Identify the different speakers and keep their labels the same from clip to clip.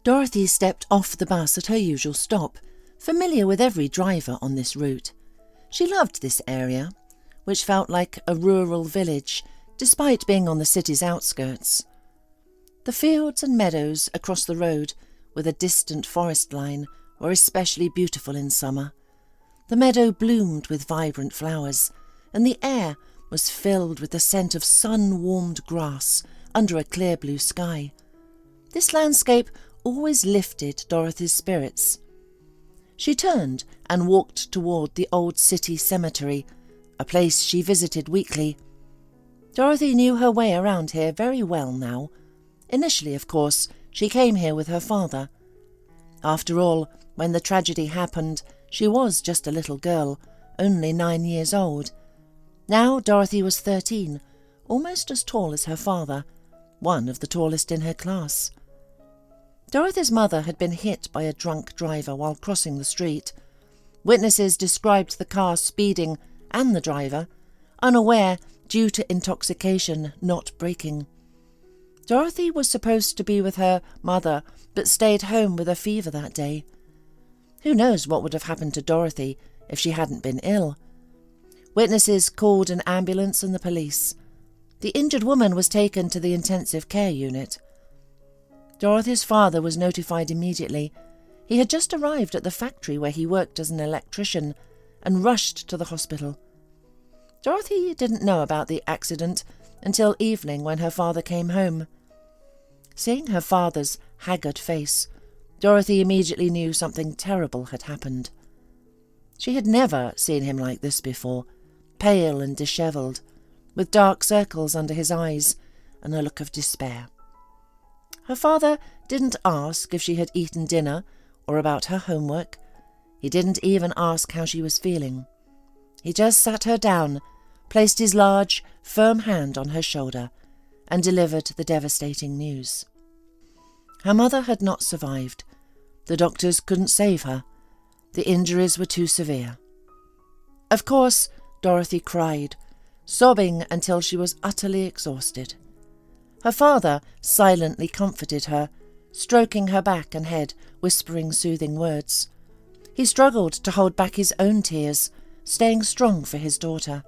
Speaker 1: Dorothy stepped off the bus at her usual stop, familiar with every driver on this route. She loved this area, which felt like a rural village, despite being on the city's outskirts. The fields and meadows across the road, with a distant forest line, were especially beautiful in summer. The meadow bloomed with vibrant flowers, and the air was filled with the scent of sun-warmed grass under a clear blue sky. This landscape always lifted Dorothy's spirits. She turned and walked toward the old city cemetery, a place she visited weekly. Dorothy knew her way around here very well now. Initially, of course, she came here with her father. After all, when the tragedy happened, she was just a little girl, only 9 years old. Now Dorothy was 13, almost as tall as her father, one of the tallest in her class. Dorothy's mother had been hit by a drunk driver while crossing the street. Witnesses described the car speeding and the driver, unaware due to intoxication, not braking. Dorothy was supposed to be with her mother, but stayed home with a fever that day. Who knows what would have happened to Dorothy if she hadn't been ill? Witnesses called an ambulance and the police. The injured woman was taken to the intensive care unit. Dorothy's father was notified immediately. He had just arrived at the factory where he worked as an electrician and rushed to the hospital. Dorothy didn't know about the accident until evening when her father came home. Seeing her father's haggard face, Dorothy immediately knew something terrible had happened. She had never seen him like this before, pale and dishevelled, with dark circles under his eyes and a look of despair. Her father didn't ask if she had eaten dinner or about her homework. He didn't even ask how she was feeling. He just sat her down, placed his large, firm hand on her shoulder, and delivered the devastating news. Her mother had not survived. The doctors couldn't save her. The injuries were too severe. Of course, Dorothy cried, sobbing until she was utterly exhausted. Her father silently comforted her, stroking her back and head, whispering soothing words. He struggled to hold back his own tears, staying strong for his daughter.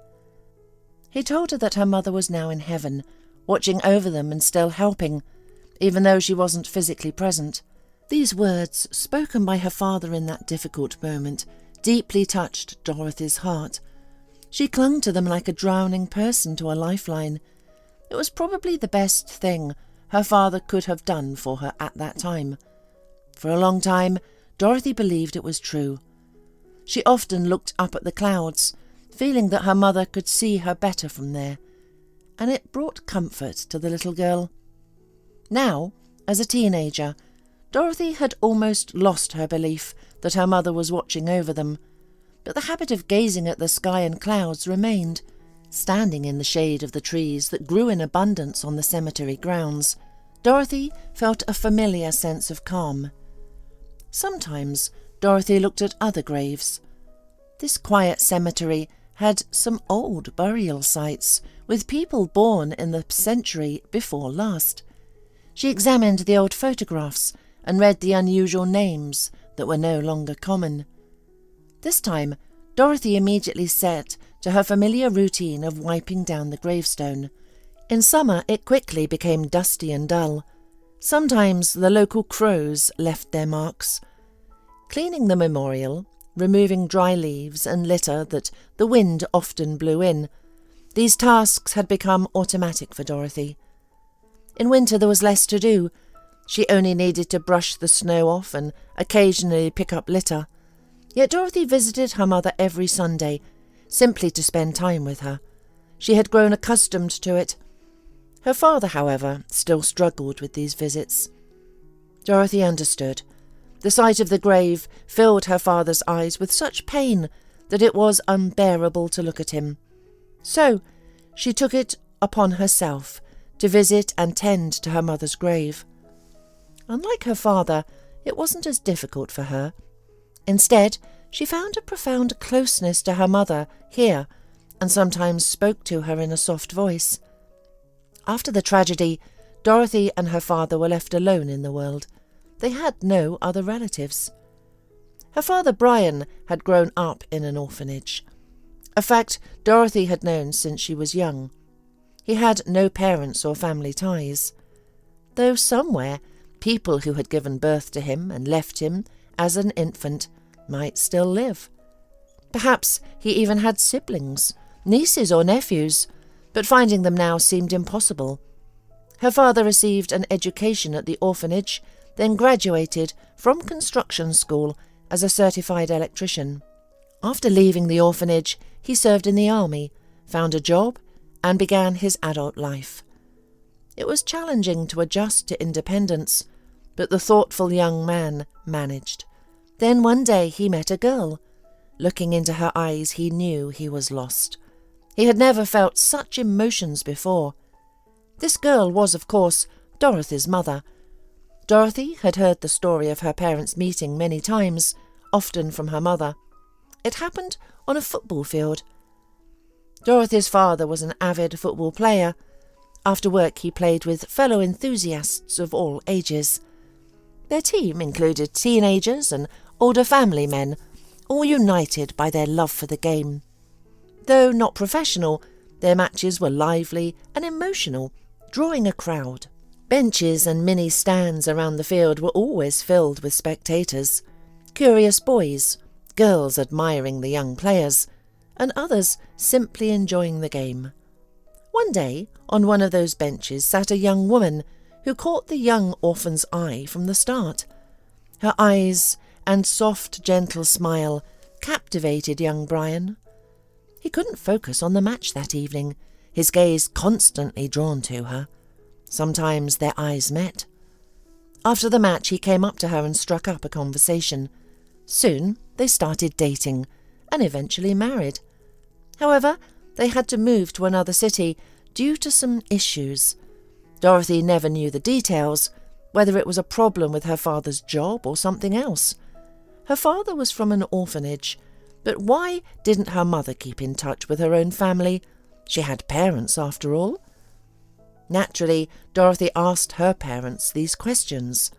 Speaker 1: He told her that her mother was now in heaven, watching over them and still helping, even though she wasn't physically present. These words, spoken by her father in that difficult moment, deeply touched Dorothy's heart. She clung to them like a drowning person to a lifeline. It was probably the best thing her father could have done for her at that time. For a long time, Dorothy believed it was true. She often looked up at the clouds, feeling that her mother could see her better from there, and it brought comfort to the little girl. Now, as a teenager, Dorothy had almost lost her belief that her mother was watching over them, but the habit of gazing at the sky and clouds remained. Standing in the shade of the trees that grew in abundance on the cemetery grounds, Dorothy felt a familiar sense of calm. Sometimes Dorothy looked at other graves. This quiet cemetery had some old burial sites with people born in the century before last. She examined the old photographs and read the unusual names that were no longer common. This time, Dorothy immediately set to her familiar routine of wiping down the gravestone. In summer, it quickly became dusty and dull. Sometimes the local crows left their marks. Cleaning the memorial, removing dry leaves and litter that the wind often blew in, these tasks had become automatic for Dorothy. In winter there was less to do. She only needed to brush the snow off and occasionally pick up litter. Yet Dorothy visited her mother every Sunday, simply to spend time with her. She had grown accustomed to it. Her father, however, still struggled with these visits. Dorothy understood. The sight of the grave filled her father's eyes with such pain that it was unbearable to look at him. So she took it upon herself to visit and tend to her mother's grave. Unlike her father, it wasn't as difficult for her. Instead, she found a profound closeness to her mother here, and sometimes spoke to her in a soft voice. After the tragedy, Dorothy and her father were left alone in the world. they had no other relatives. Her father Brian had grown up in an orphanage, a fact Dorothy had known since she was young. He had no parents or family ties, though somewhere people who had given birth to him and left him as an infant might still live. Perhaps he even had siblings, nieces or nephews, but finding them now seemed impossible. Her father received an education at the orphanage, then graduated from construction school as a certified electrician. After leaving the orphanage, he served in the army, found a job, and began his adult life. It was challenging to adjust to independence, but the thoughtful young man managed. Then one day he met a girl. Looking into her eyes, he knew he was lost. He had never felt such emotions before. This girl was, of course, Dorothy's mother. Dorothy had heard the story of her parents meeting many times, often from her mother. It happened on a football field. Dorothy's father was an avid football player. After work he played with fellow enthusiasts of all ages. Their team included teenagers and older family men, all united by their love for the game. Though not professional, their matches were lively and emotional, drawing a crowd. Benches and mini stands around the field were always filled with spectators, curious boys, girls admiring the young players, and others simply enjoying the game. One day, on one of those benches sat a young woman who caught the young orphan's eye from the start. Her eyes and soft, gentle smile captivated young Brian. He couldn't focus on the match that evening, his gaze constantly drawn to her. Sometimes their eyes met. After the match, he came up to her and struck up a conversation. Soon they started dating and eventually married. However, they had to move to another city due to some issues. Dorothy never knew the details, whether it was a problem with her father's job or something else. Her father was from an orphanage, but why didn't her mother keep in touch with her own family? She had parents, after all. Naturally, Dorothy asked her parents these questions.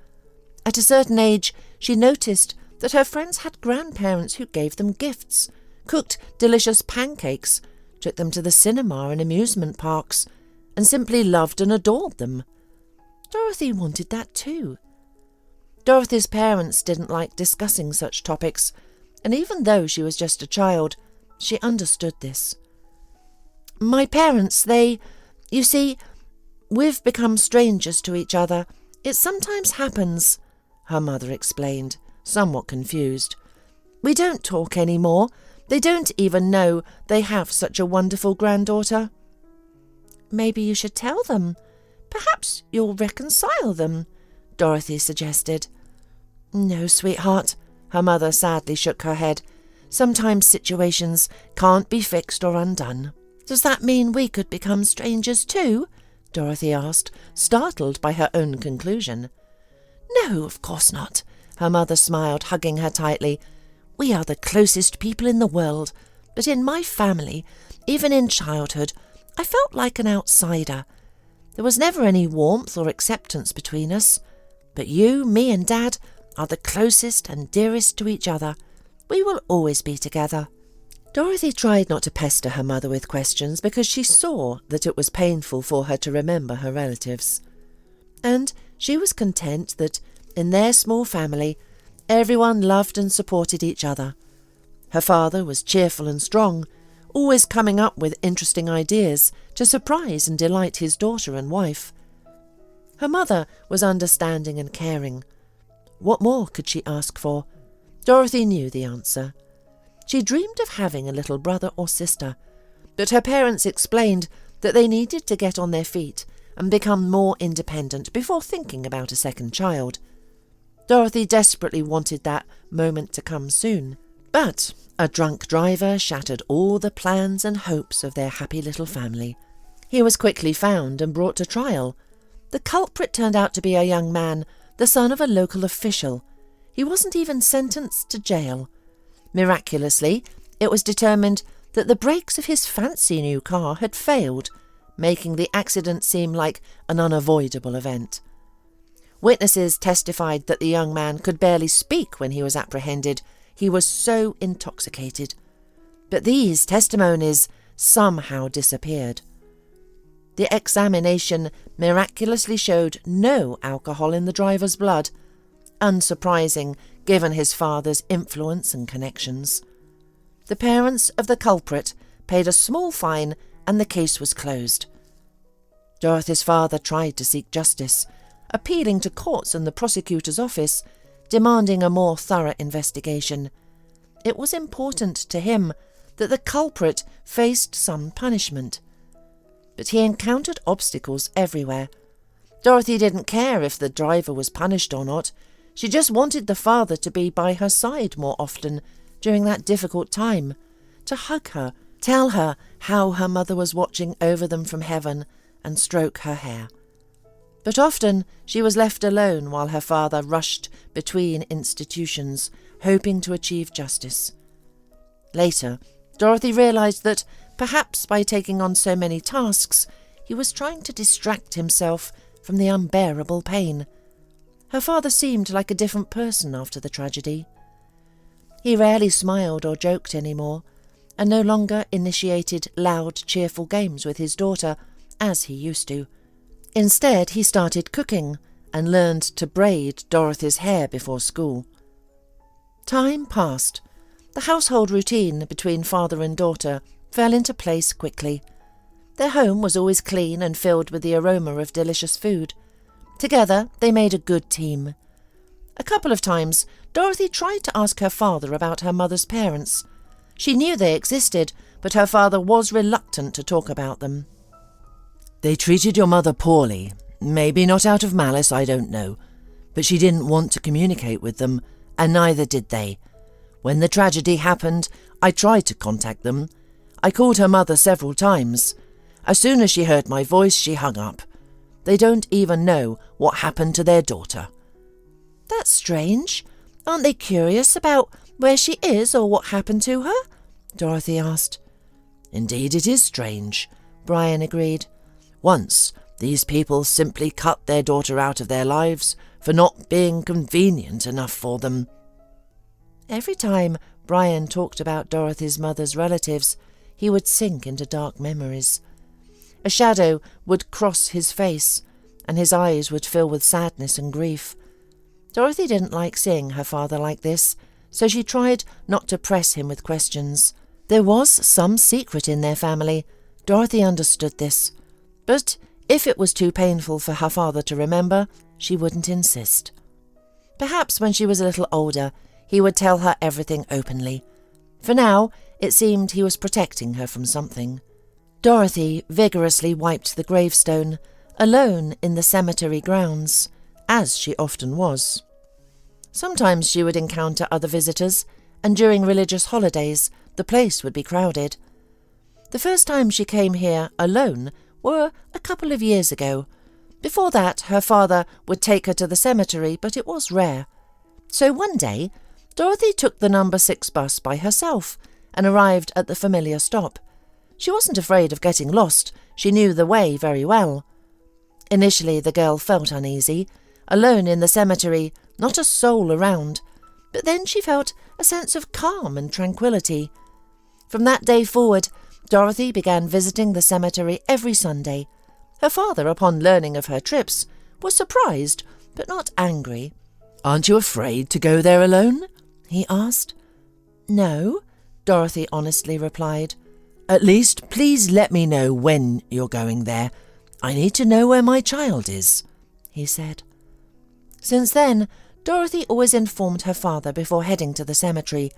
Speaker 1: At a certain age, she noticed that her friends had grandparents who gave them gifts, cooked delicious pancakes, took them to the cinema and amusement parks, and simply loved and adored them. Dorothy wanted that too. Dorothy's parents didn't like discussing such topics, and even though she was just a child, she understood this. My parents, you see, we've become strangers to each other. It sometimes happens, her mother explained, somewhat confused. We don't talk any more. They don't even know they have such a wonderful granddaughter. Maybe you should tell them. Perhaps you'll reconcile them, Dorothy suggested. No, sweetheart, her mother sadly shook her head. Sometimes situations can't be fixed or undone. Does that mean we could become strangers too? Dorothy asked, startled by her own conclusion. No, of course not, her mother smiled, hugging her tightly. We are the closest people in the world, but in my family, even in childhood, I felt like an outsider. There was never any warmth or acceptance between us. But you, me and Dad are the closest and dearest to each other. We will always be together. Dorothy tried not to pester her mother with questions because she saw that it was painful for her to remember her relatives. And she was content that, in their small family, everyone loved and supported each other. Her father was cheerful and strong, always coming up with interesting ideas to surprise and delight his daughter and wife. Her mother was understanding and caring. What more could she ask for? Dorothy knew the answer. She dreamed of having a little brother or sister, but her parents explained that they needed to get on their feet and become more independent before thinking about a second child. Dorothy desperately wanted that moment to come soon, but a drunk driver shattered all the plans and hopes of their happy little family. He was quickly found and brought to trial. The culprit turned out to be a young man, the son of a local official. He wasn't even sentenced to jail. Miraculously, it was determined that the brakes of his fancy new car had failed, making the accident seem like an unavoidable event. Witnesses testified that the young man could barely speak when he was apprehended. He was so intoxicated. But these testimonies somehow disappeared. The examination miraculously showed no alcohol in the driver's blood, unsurprising given his father's influence and connections. The parents of the culprit paid a small fine and the case was closed. Dorothy's father tried to seek justice, appealing to courts and the prosecutor's office, demanding a more thorough investigation. It was important to him that the culprit faced some punishment. But he encountered obstacles everywhere. Dorothy didn't care if the driver was punished or not. She just wanted the father to be by her side more often during that difficult time, to hug her, tell her how her mother was watching over them from heaven, and stroke her hair. But often she was left alone while her father rushed between institutions, hoping to achieve justice. Later, Dorothy realized that, perhaps by taking on so many tasks, he was trying to distract himself from the unbearable pain. Her father seemed like a different person after the tragedy. He rarely smiled or joked anymore, and no longer initiated loud, cheerful games with his daughter, as he used to. Instead, he started cooking and learned to braid Dorothy's hair before school. Time passed. The household routine between father and daughter fell into place quickly. Their home was always clean and filled with the aroma of delicious food. Together, they made a good team. A couple of times, Dorothy tried to ask her father about her mother's parents. She knew they existed, but her father was reluctant to talk about them.
Speaker 2: They treated your mother poorly. Maybe not out of malice, I don't know. But she didn't want to communicate with them, and neither did they. When the tragedy happened, I tried to contact them. I called her mother several times. As soon as she heard my voice, she hung up. They don't even know what happened to their daughter.
Speaker 1: That's strange. Aren't they curious about where she is or what happened to her? Dorothy asked.
Speaker 2: Indeed, it is strange, Brian agreed. Once, these people simply cut their daughter out of their lives for not being convenient enough for them.
Speaker 1: Every time Brian talked about Dorothy's mother's relatives, he would sink into dark memories. A shadow would cross his face, and his eyes would fill with sadness and grief. Dorothy didn't like seeing her father like this, so she tried not to press him with questions. There was some secret in their family. Dorothy understood this. But if it was too painful for her father to remember, she wouldn't insist. Perhaps when she was a little older, he would tell her everything openly. For now, it seemed he was protecting her from something. Dorothy vigorously wiped the gravestone, alone in the cemetery grounds, as she often was. Sometimes she would encounter other visitors, and during religious holidays, the place would be crowded. The first time she came here alone were a couple of years ago. Before that, her father would take her to the cemetery, but it was rare. So one day, Dorothy took the number 6 bus by herself and arrived at the familiar stop. She wasn't afraid of getting lost. She knew the way very well. Initially, the girl felt uneasy, alone in the cemetery, not a soul around. But then she felt a sense of calm and tranquility. From that day forward, Dorothy began visiting the cemetery every Sunday. Her father, upon learning of her trips, was surprised, but not angry.
Speaker 2: "Aren't you afraid to go there alone?"
Speaker 1: he asked. "No," Dorothy honestly replied.
Speaker 2: "At least, please let me know when you're going there. I need to know where my child is," he said.
Speaker 1: Since then, Dorothy always informed her father before heading to the cemetery.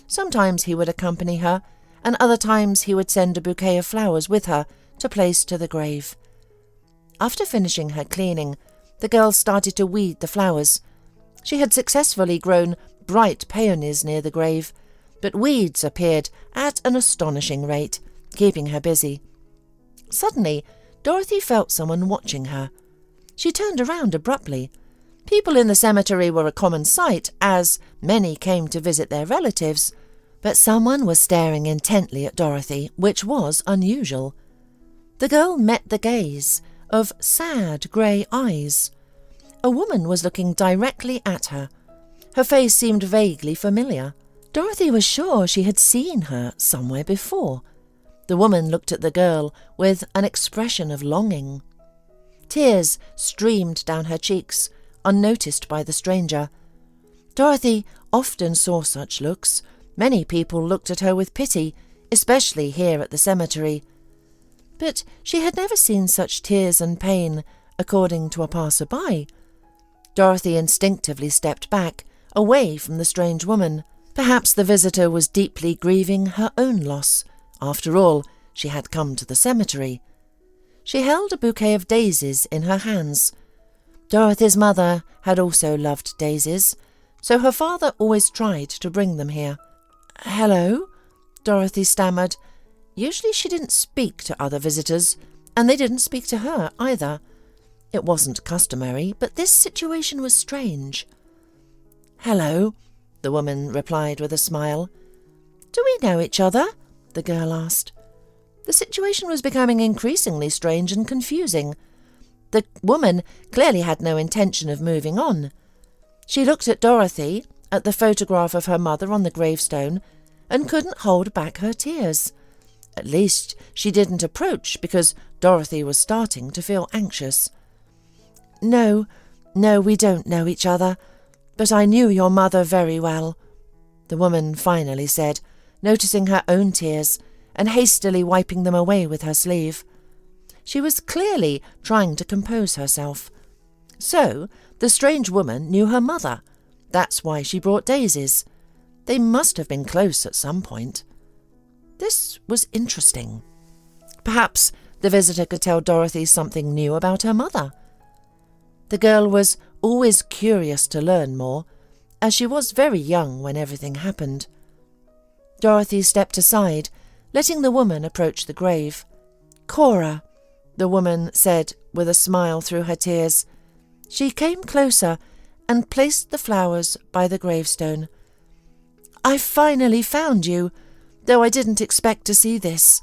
Speaker 1: Sometimes he would accompany her, and other times he would send a bouquet of flowers with her to place to the grave. After finishing her cleaning, the girl started to weed the flowers. She had successfully grown bright peonies near the grave, but weeds appeared at an astonishing rate, keeping her busy. Suddenly, Dorothy felt someone watching her. She turned around abruptly. People in the cemetery were a common sight, as many came to visit their relatives, but someone was staring intently at Dorothy, which was unusual. The girl met the gaze of sad grey eyes. A woman was looking directly at her. Her face seemed vaguely familiar. Dorothy was sure she had seen her somewhere before. The woman looked at the girl with an expression of longing. Tears streamed down her cheeks, unnoticed by the stranger. Dorothy often saw such looks. Many people looked at her with pity, especially here at the cemetery. But she had never seen such tears and pain, according to a passer-by. Dorothy instinctively stepped back, away from the strange woman. Perhaps the visitor was deeply grieving her own loss. After all, she had come to the cemetery. She held a bouquet of daisies in her hands. Dorothy's mother had also loved daisies, so her father always tried to bring them here. "Hello," Dorothy stammered. Usually she didn't speak to other visitors, and they didn't speak to her either. It wasn't customary, but this situation was strange. "Hello," the woman replied with a smile. "Do we know each other?" the girl asked. The situation was becoming increasingly strange and confusing. The woman clearly had no intention of moving on. She looked at Dorothy, at the photograph of her mother on the gravestone, and couldn't hold back her tears. At least she didn't approach, because Dorothy was starting to feel anxious. No, we don't know each other, but I knew your mother very well," the woman finally said, noticing her own tears and hastily wiping them away with her sleeve. She was clearly trying to compose herself. So the strange woman knew her mother. That's why she brought daisies. They must have been close at some point. This was interesting. Perhaps the visitor could tell Dorothy something new about her mother. The girl was always curious to learn more, as she was very young when everything happened. Dorothy stepped aside, letting the woman approach the grave. "Cora," the woman said with a smile through her tears. She came closer and placed the flowers by the gravestone. "I finally found you, though I didn't expect to see this.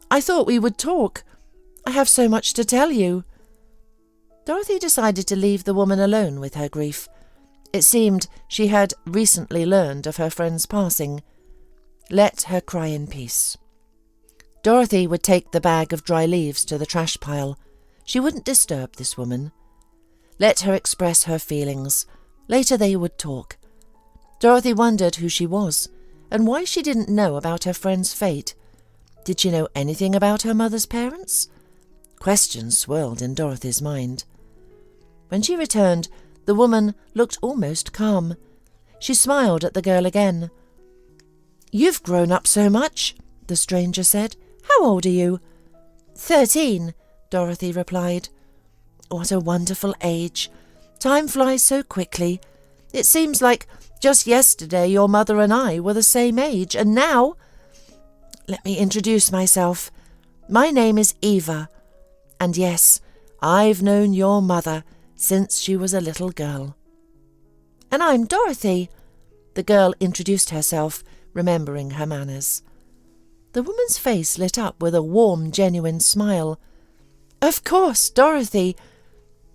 Speaker 1: I thought we would talk. I have so much to tell you." Dorothy decided to leave the woman alone with her grief. It seemed she had recently learned of her friend's passing. Let her cry in peace. Dorothy would take the bag of dry leaves to the trash pile. She wouldn't disturb this woman. Let her express her feelings. Later they would talk. Dorothy wondered who she was, and why she didn't know about her friend's fate. Did she know anything about her mother's parents? Questions swirled in Dorothy's mind. When she returned, the woman looked almost calm. She smiled at the girl again. "You've grown up so much," the stranger said. "How old are you?" 13, Dorothy replied. "What a wonderful age. Time flies so quickly. It seems like just yesterday your mother and I were the same age, and now... Let me introduce myself. My name is Eva. And yes, I've known your mother since she was a little girl." "And I'm Dorothy," the girl introduced herself, remembering her manners. The woman's face lit up with a warm, genuine smile. "Of course, Dorothy.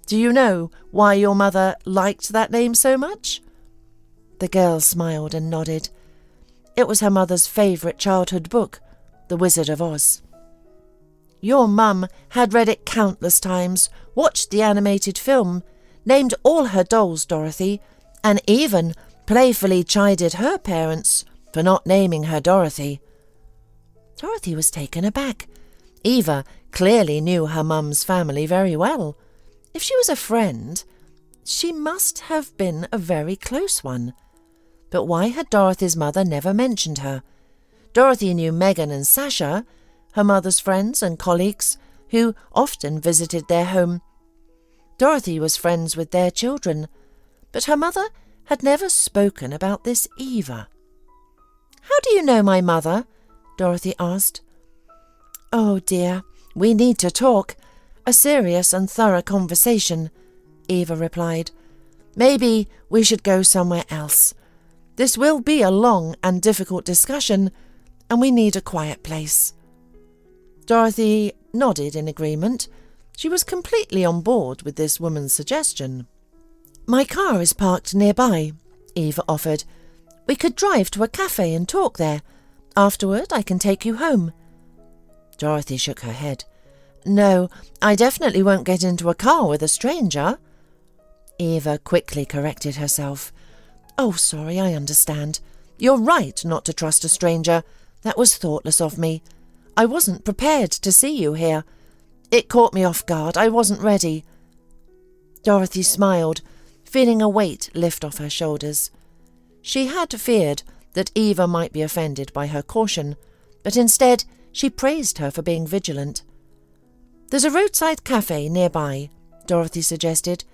Speaker 1: Do you know why your mother liked that name so much?" The girl smiled and nodded. It was her mother's favourite childhood book, The Wizard of Oz. "Your mum had read it countless times, watched the animated film, named all her dolls Dorothy, and even playfully chided her parents for not naming her Dorothy." Dorothy was taken aback. Eva clearly knew her mum's family very well. If she was a friend, she must have been a very close one. But why had Dorothy's mother never mentioned her? Dorothy knew Megan and Sasha, her mother's friends and colleagues, who often visited their home. Dorothy was friends with their children, but her mother had never spoken about this Eva. "How do you know my mother?" Dorothy asked. "Oh dear, we need to talk. A serious and thorough conversation," Eva replied. "Maybe we should go somewhere else. This will be a long and difficult discussion, and we need a quiet place." Dorothy nodded in agreement. She was completely on board with this woman's suggestion.
Speaker 2: My car is parked nearby, Eva offered. We could drive to a cafe and talk there. Afterward, I can take you home. Dorothy shook her head. No, I definitely won't get into a car with a stranger. Eva quickly corrected herself. Oh, sorry, I understand. You're right not to trust a stranger. That was thoughtless of me. I wasn't prepared to see you here. It caught me off guard. I wasn't ready. Dorothy smiled, feeling a weight lift off her shoulders. She had feared that Eva might be offended by her caution, but instead she praised her for being vigilant. There's a roadside cafe nearby, Dorothy suggested.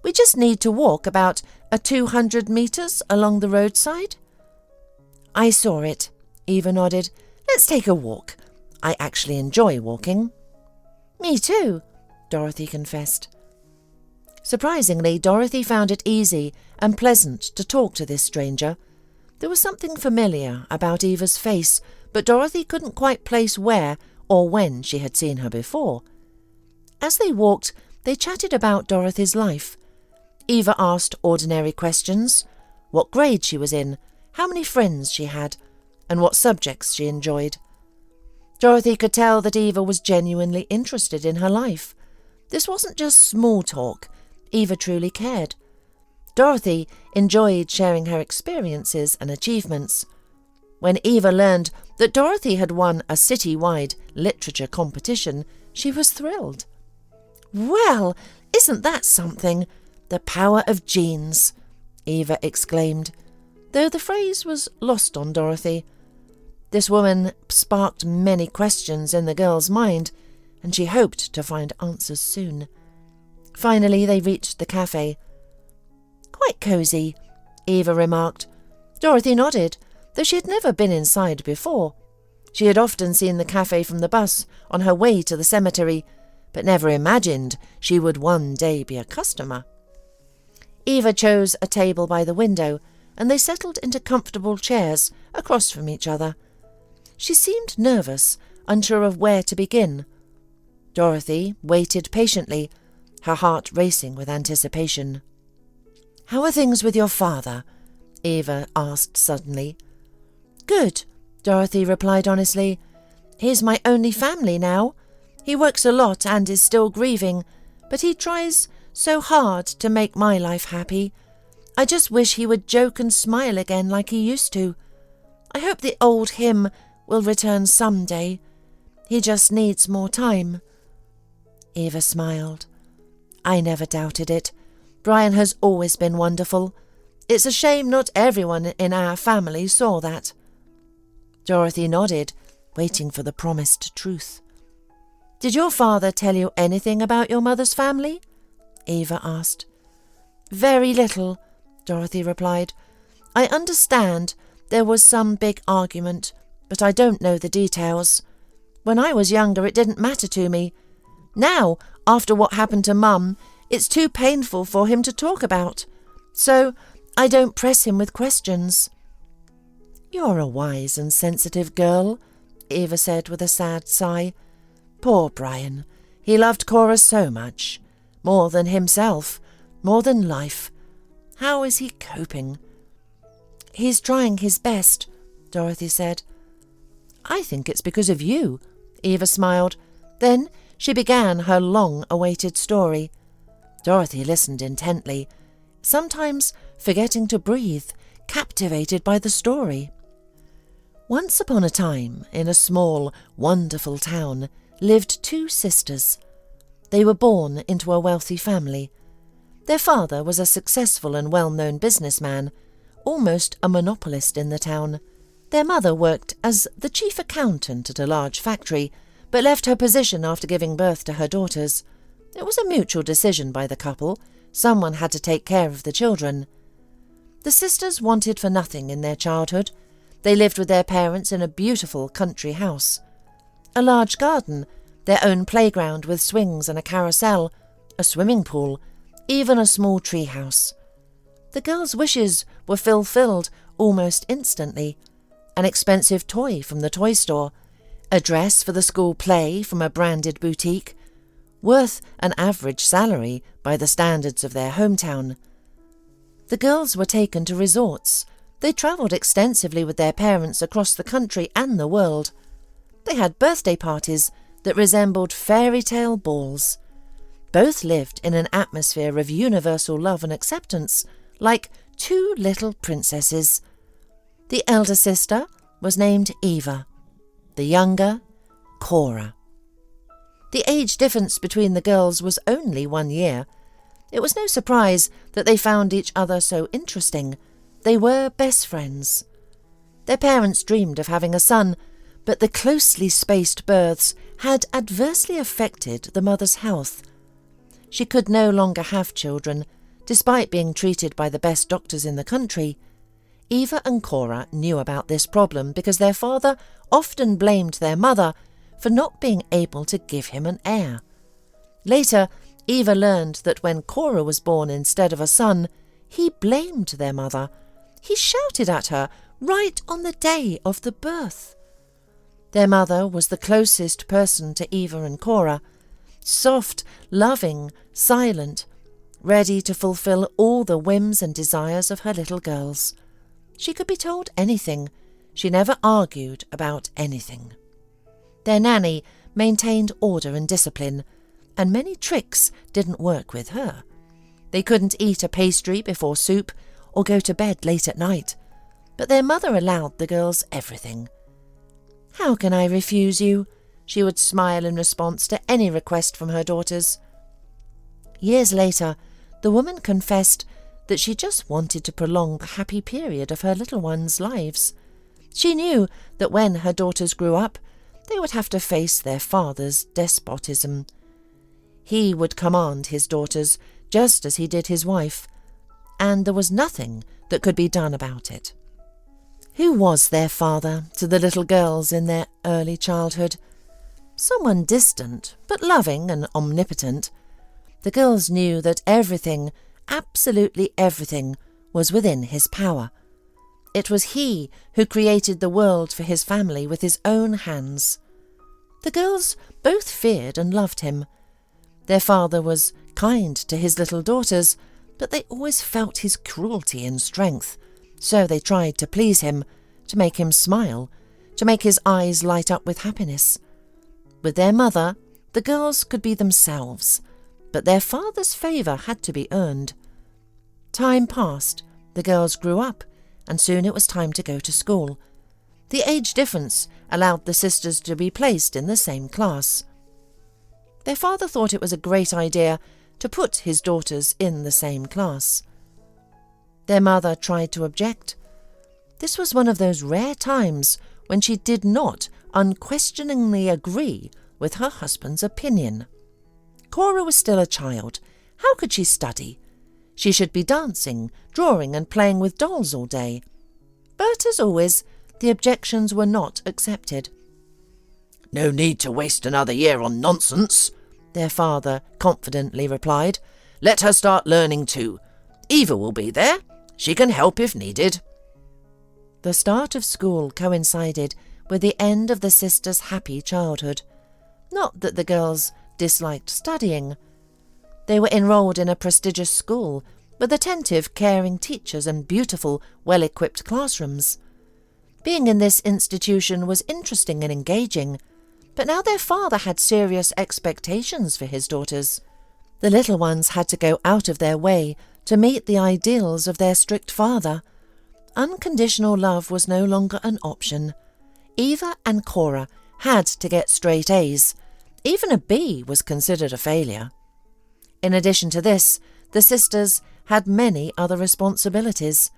Speaker 2: We just need to walk about 200 metres along the roadside. I saw it, Eva nodded. Let's take a walk. I actually enjoy walking. Me too, Dorothy confessed. Surprisingly, Dorothy found it easy and pleasant to talk to this stranger. There was something familiar about Eva's face, but Dorothy couldn't quite place where or when she had seen her before. As they walked, they chatted about Dorothy's life. Eva asked ordinary questions: what grade she was in, how many friends she had, and what subjects she enjoyed. Dorothy could tell that Eva was genuinely interested in her life. This wasn't just small talk. Eva truly cared. Dorothy enjoyed sharing her experiences and achievements. When Eva learned that Dorothy had won a city-wide literature competition, she was thrilled. Well, isn't that something? The power of genes, Eva exclaimed, though the phrase was lost on Dorothy. This woman sparked many questions in the girl's mind, and she hoped to find answers soon. Finally, they reached the cafe. Quite cosy, Eva remarked. Dorothy nodded, though she had never been inside before. She had often seen the cafe from the bus on her way to the cemetery, but never imagined she would one day be a customer. Eva chose a table by the window, and they settled into comfortable chairs across from each other. She seemed nervous, unsure of where to begin. Dorothy waited patiently, her heart racing with anticipation. How are things with your father? Eva asked suddenly. Good, Dorothy replied honestly. He's my only family now. He works a lot and is still grieving, but he tries so hard to make my life happy. I just wish he would joke and smile again like he used to. I hope the old him will return someday. He just needs more time. Eva smiled. I never doubted it. Brian has always been wonderful. It's a shame not everyone in our family saw that. Dorothy nodded, waiting for the promised truth. Did your father tell you anything about your mother's family? Eva asked. Very little, Dorothy replied. I understand there was some big argument, but I don't know the details. When I was younger, it didn't matter to me. Now, after what happened to Mum, it's too painful for him to talk about, so I don't press him with questions. You're a wise and sensitive girl, Eva said with a sad sigh. Poor Brian. He loved Cora so much. More than himself, more than life. How is he coping? He's trying his best, Dorothy said. I think it's because of you, Eva smiled. Then she began her long-awaited story. Dorothy listened intently, sometimes forgetting to breathe, captivated by the story. Once upon a time, in a small, wonderful town, lived two sisters. They were born into a wealthy family. Their father was a successful and well-known businessman, almost a monopolist in the town. Their mother worked as the chief accountant at a large factory, but left her position after giving birth to her daughters. It was a mutual decision by the couple. Someone had to take care of the children. The sisters wanted for nothing in their childhood. They lived with their parents in a beautiful country house. A large garden, their own playground with swings and a carousel, a swimming pool, even a small tree house. The girls' wishes were fulfilled almost instantly. An expensive toy from the toy store, a dress for the school play from a branded boutique, worth an average salary by the standards of their hometown.
Speaker 1: The girls were taken to resorts. They travelled extensively with their parents across the country and the world. They had birthday parties that resembled fairy tale balls. Both lived in an atmosphere of universal love and acceptance, like two little princesses. The elder sister was named Eva, the younger, Cora. The age difference between the girls was only 1 year. It was no surprise that they found each other so interesting. They were best friends. Their parents dreamed of having a son, but the closely spaced births had adversely affected the mother's health. She could no longer have children, despite being treated by the best doctors in the country. Eva and Cora knew about this problem because their father often blamed their mother for not being able to give him an heir. Later, Eva learned that when Cora was born instead of a son, he blamed their mother. He shouted at her right on the day of the birth. Their mother was the closest person to Eva and Cora, soft, loving, silent, ready to fulfill all the whims and desires of her little girls. She could be told anything. She never argued about anything. Their nanny maintained order and discipline, and many tricks didn't work with her. They couldn't eat a pastry before soup or go to bed late at night, but their mother allowed the girls everything. "How can I refuse you?" she would smile in response to any request from her daughters. Years later, the woman confessed that she just wanted to prolong the happy period of her little ones' lives. She knew that when her daughters grew up, they would have to face their father's despotism. He would command his daughters just as he did his wife, and there was nothing that could be done about it. Who was their father to the little girls in their early childhood? Someone distant, but loving and omnipotent. The girls knew that everything, absolutely everything, was within his power. It was he who created the world for his family with his own hands. The girls both feared and loved him. Their father was kind to his little daughters, but they always felt his cruelty and strength, so they tried to please him, to make him smile, to make his eyes light up with happiness. With their mother, the girls could be themselves, but their father's favour had to be earned. Time passed, the girls grew up, and soon it was time to go to school. The age difference allowed the sisters to be placed in the same class. Their father thought it was a great idea to put his daughters in the same class. Their mother tried to object. This was one of those rare times when she did not unquestioningly agree with her husband's opinion. Cora was still a child. How could she study? She should be dancing, drawing and playing with dolls all day. But as always, the objections were not accepted.
Speaker 2: "No need to waste another year on nonsense," their father confidently replied. "Let her start learning too. Eva will be there. She can help if needed."
Speaker 1: The start of school coincided with the end of the sisters' happy childhood. Not that the girls disliked studying. They were enrolled in a prestigious school with attentive, caring teachers and beautiful, well-equipped classrooms. Being in this institution was interesting and engaging, but now their father had serious expectations for his daughters. The little ones had to go out of their way to meet the ideals of their strict father. Unconditional love was no longer an option. Eva and Cora had to get straight A's. Even a B was considered a failure. In addition to this, the sisters had many other responsibilities.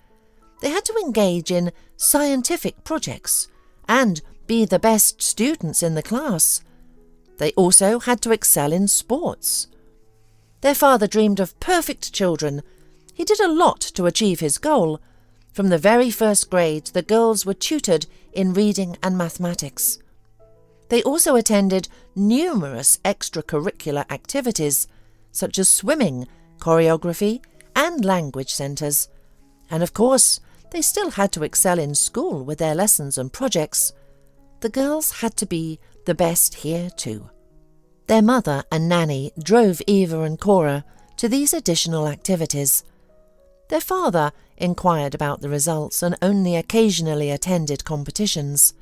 Speaker 1: They had to engage in scientific projects and be the best students in the class. They also had to excel in sports. Their father dreamed of perfect children. He did a lot to achieve his goal. From the very first grade, the girls were tutored in reading and mathematics. They also attended numerous extracurricular activities, such as swimming, choreography, and language centres. And of course, they still had to excel in school with their lessons and projects. The girls had to be the best here too. Their mother and nanny drove Eva and Cora to these additional activities. Their father inquired about the results and only occasionally attended competitions.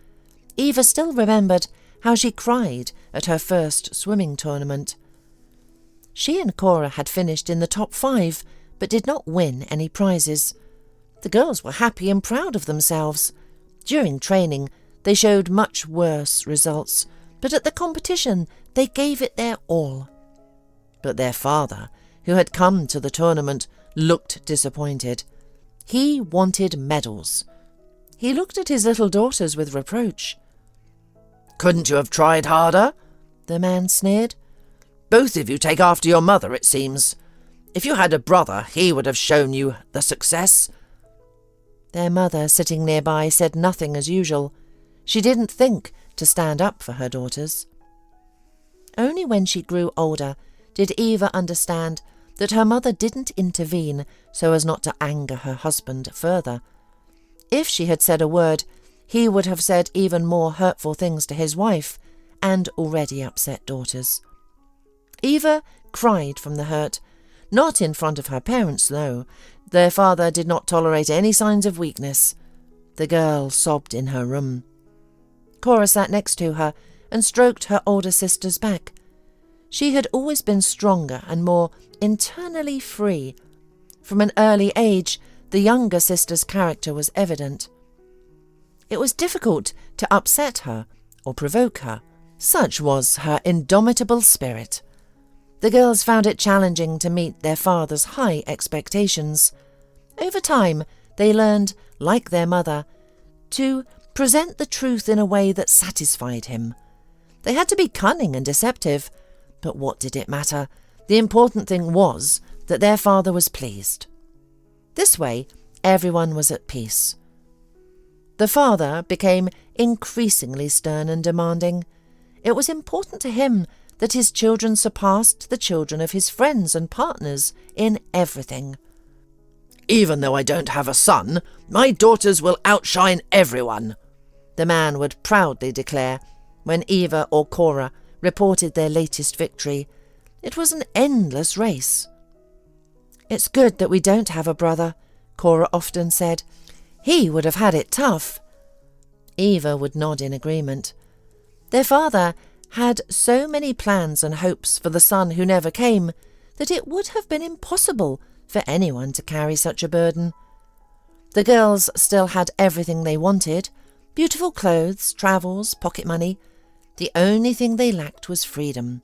Speaker 1: Eva still remembered how she cried at her first swimming tournament. She and Cora had finished in the top 5, but did not win any prizes. The girls were happy and proud of themselves. During training, they showed much worse results, but at the competition they gave it their all. But their father, who had come to the tournament, looked disappointed. He wanted medals. He looked at his little daughters with reproach.
Speaker 2: "Couldn't you have tried harder?" the man sneered. "Both of you take after your mother, it seems. If you had a brother, he would have shown you the success."
Speaker 1: Their mother, sitting nearby, said nothing as usual. She didn't think to stand up for her daughters. Only when she grew older did Eva understand that her mother didn't intervene so as not to anger her husband further. If she had said a word, he would have said even more hurtful things to his wife and already upset daughters. Eva cried from the hurt, not in front of her parents, though. Their father did not tolerate any signs of weakness. The girl sobbed in her room. Cora sat next to her and stroked her older sister's back. She had always been stronger and more internally free. From an early age, the younger sister's character was evident. It was difficult to upset her or provoke her. Such was her indomitable spirit. The girls found it challenging to meet their father's high expectations. Over time, they learned, like their mother, to present the truth in a way that satisfied him. They had to be cunning and deceptive, but what did it matter? The important thing was that their father was pleased. This way, everyone was at peace. The father became increasingly stern and demanding. It was important to him that his children surpassed the children of his friends and partners in everything.
Speaker 2: "Even though I don't have a son, my daughters will outshine everyone," the man would proudly declare when Eva or Cora reported their latest victory. It was an endless race. "It's good that we don't have a brother," Cora often said. "He would have had it tough." Eva would nod in agreement. Their father had so many plans and hopes for the son who never came that it would have been impossible for anyone to carry such a burden. The girls still had everything they wanted: beautiful clothes, travels, pocket money. The only thing they lacked was freedom.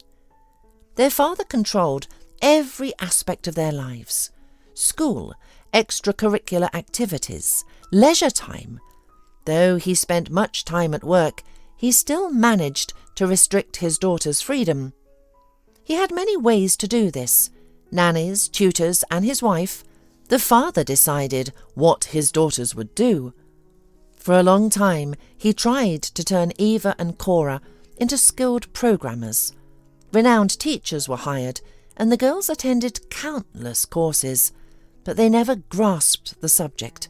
Speaker 2: Their father controlled every aspect of their lives: school, extracurricular activities, leisure time. Though he spent much time at work, he still managed to restrict his daughter's freedom. He had many ways to do this: nannies, tutors, and his wife. The father decided what his daughters would do. For a long time, he tried to turn Eva and Cora into skilled programmers. Renowned teachers were hired, and the girls attended countless courses, but they never grasped the subject.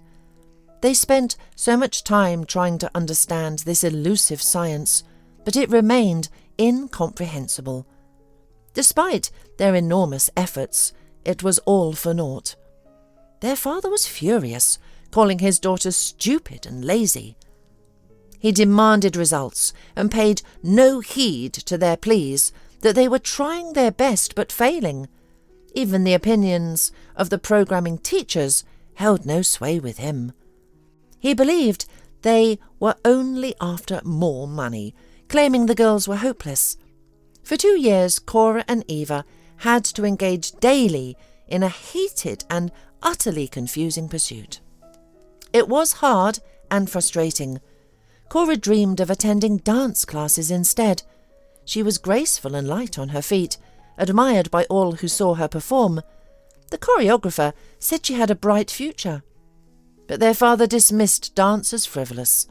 Speaker 2: They spent so much time trying to understand this elusive science, but it remained incomprehensible. Despite their enormous efforts, it was all for naught. Their father was furious, calling his daughters stupid and lazy. He demanded results and paid no heed to their pleas that they were trying their best but failing. Even the opinions of the programming teachers held no sway with him. He believed they were only after more money, claiming the girls were hopeless. For 2 years, Cora and Eva had to engage daily in a heated and utterly confusing pursuit. It was hard and frustrating. Cora dreamed of attending dance classes instead. She was graceful and light on her feet, admired by all who saw her perform. The choreographer said she had a bright future. But their father dismissed dance as frivolous.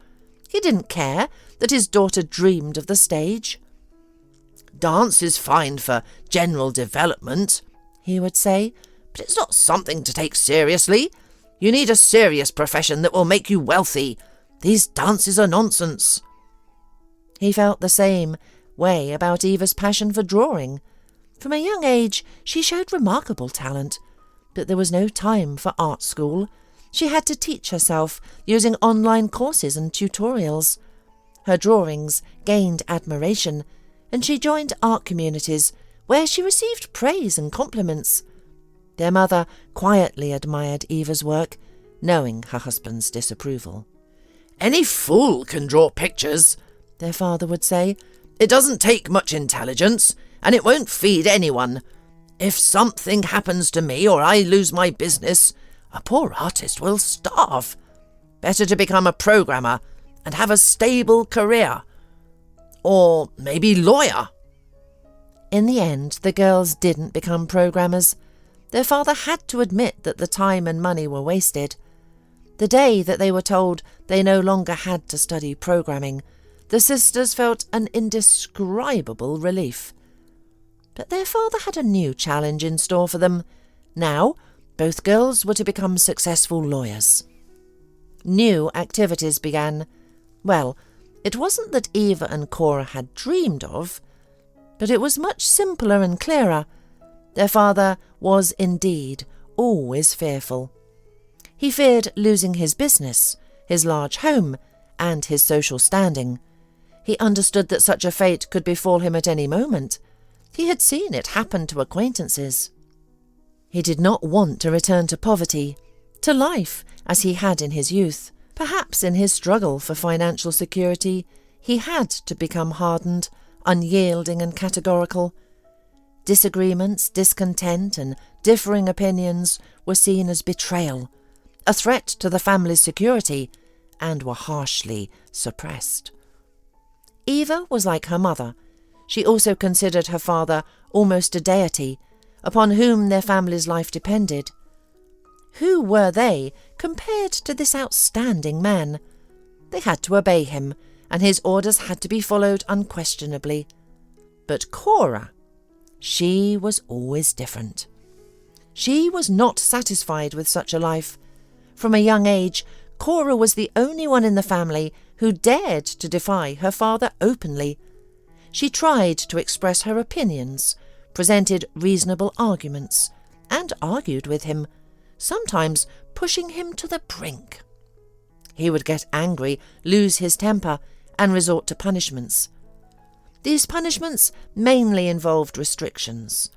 Speaker 2: He didn't care that his daughter dreamed of the stage. "Dance is fine for general development," he would say, "but it's not something to take seriously. You need a serious profession that will make you wealthy. These dances are nonsense." He felt the same way about Eva's passion for drawing. From a young age, she showed remarkable talent,
Speaker 1: But there was no time for art school. She had to teach herself using online courses and tutorials. Her drawings gained admiration, and she joined art communities where she received praise and compliments. Their mother quietly admired Eva's work, knowing her husband's disapproval.
Speaker 2: "Any fool can draw pictures," their father would say. "It doesn't take much intelligence, and it won't feed anyone. If something happens to me or I lose my business, a poor artist will starve. Better to become a programmer and have a stable career. Or maybe lawyer."
Speaker 1: In the end, the girls didn't become programmers. Their father had to admit that the time and money were wasted. The day that they were told they no longer had to study programming, the sisters felt an indescribable relief. But their father had a new challenge in store for them. Now, both girls were to become successful lawyers. New activities began. Well, it wasn't that Eva and Cora had dreamed of, but it was much simpler and clearer. Their father was indeed always fearful. He feared losing his business, his large home, and his social standing. He understood that such a fate could befall him at any moment. He had seen it happen to acquaintances. He did not want to return to poverty, to life as he had in his youth. Perhaps in his struggle for financial security, he had to become hardened, unyielding and categorical. Disagreements, discontent and differing opinions were seen as betrayal, a threat to the family's security, and were harshly suppressed. Eva was like her mother. She also considered her father almost a deity, upon whom their family's life depended. Who were they compared to this outstanding man? They had to obey him, and his orders had to be followed unquestionably. But Cora, she was always different. She was not satisfied with such a life. From a young age, Cora was the only one in the family who dared to defy her father openly. She tried to express her opinions, presented reasonable arguments, and argued with him, sometimes pushing him to the brink. He would get angry, lose his temper, and resort to punishments. These punishments mainly involved restrictions.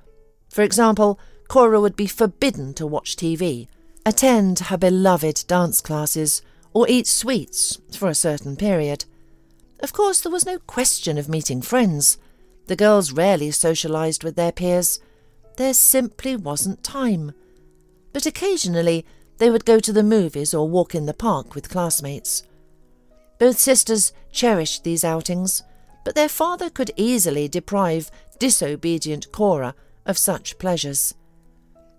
Speaker 1: For example, Cora would be forbidden to watch TV, attend her beloved dance classes, or eat sweets for a certain period. Of course, there was no question of meeting friends. The girls rarely socialised with their peers. There simply wasn't time. But occasionally they would go to the movies or walk in the park with classmates. Both sisters cherished these outings, but their father could easily deprive disobedient Cora of such pleasures.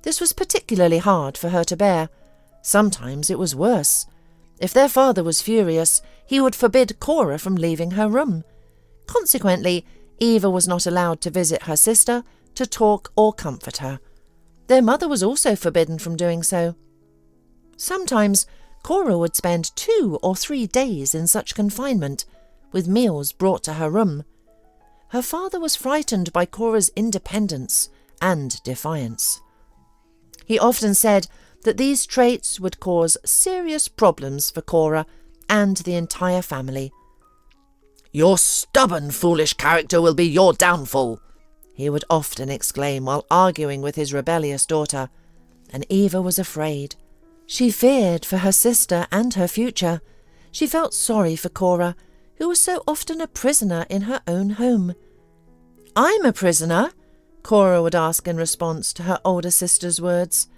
Speaker 1: This was particularly hard for her to bear. Sometimes it was worse. If their father was furious, he would forbid Cora from leaving her room. Consequently, Eva was not allowed to visit her sister, to talk or comfort her. Their mother was also forbidden from doing so. Sometimes Cora would spend 2 or 3 days in such confinement, with meals brought to her room. Her father was frightened by Cora's independence and defiance. He often said that these traits would cause serious problems for Cora and the entire family.
Speaker 2: "Your stubborn, foolish character will be your downfall,"
Speaker 1: he would often exclaim while arguing with his rebellious daughter, and Eva was afraid. She feared for her sister and her future. She felt sorry for Cora, who was so often a prisoner in her own home. "I'm a prisoner?" Cora would ask in response to her older sister's words.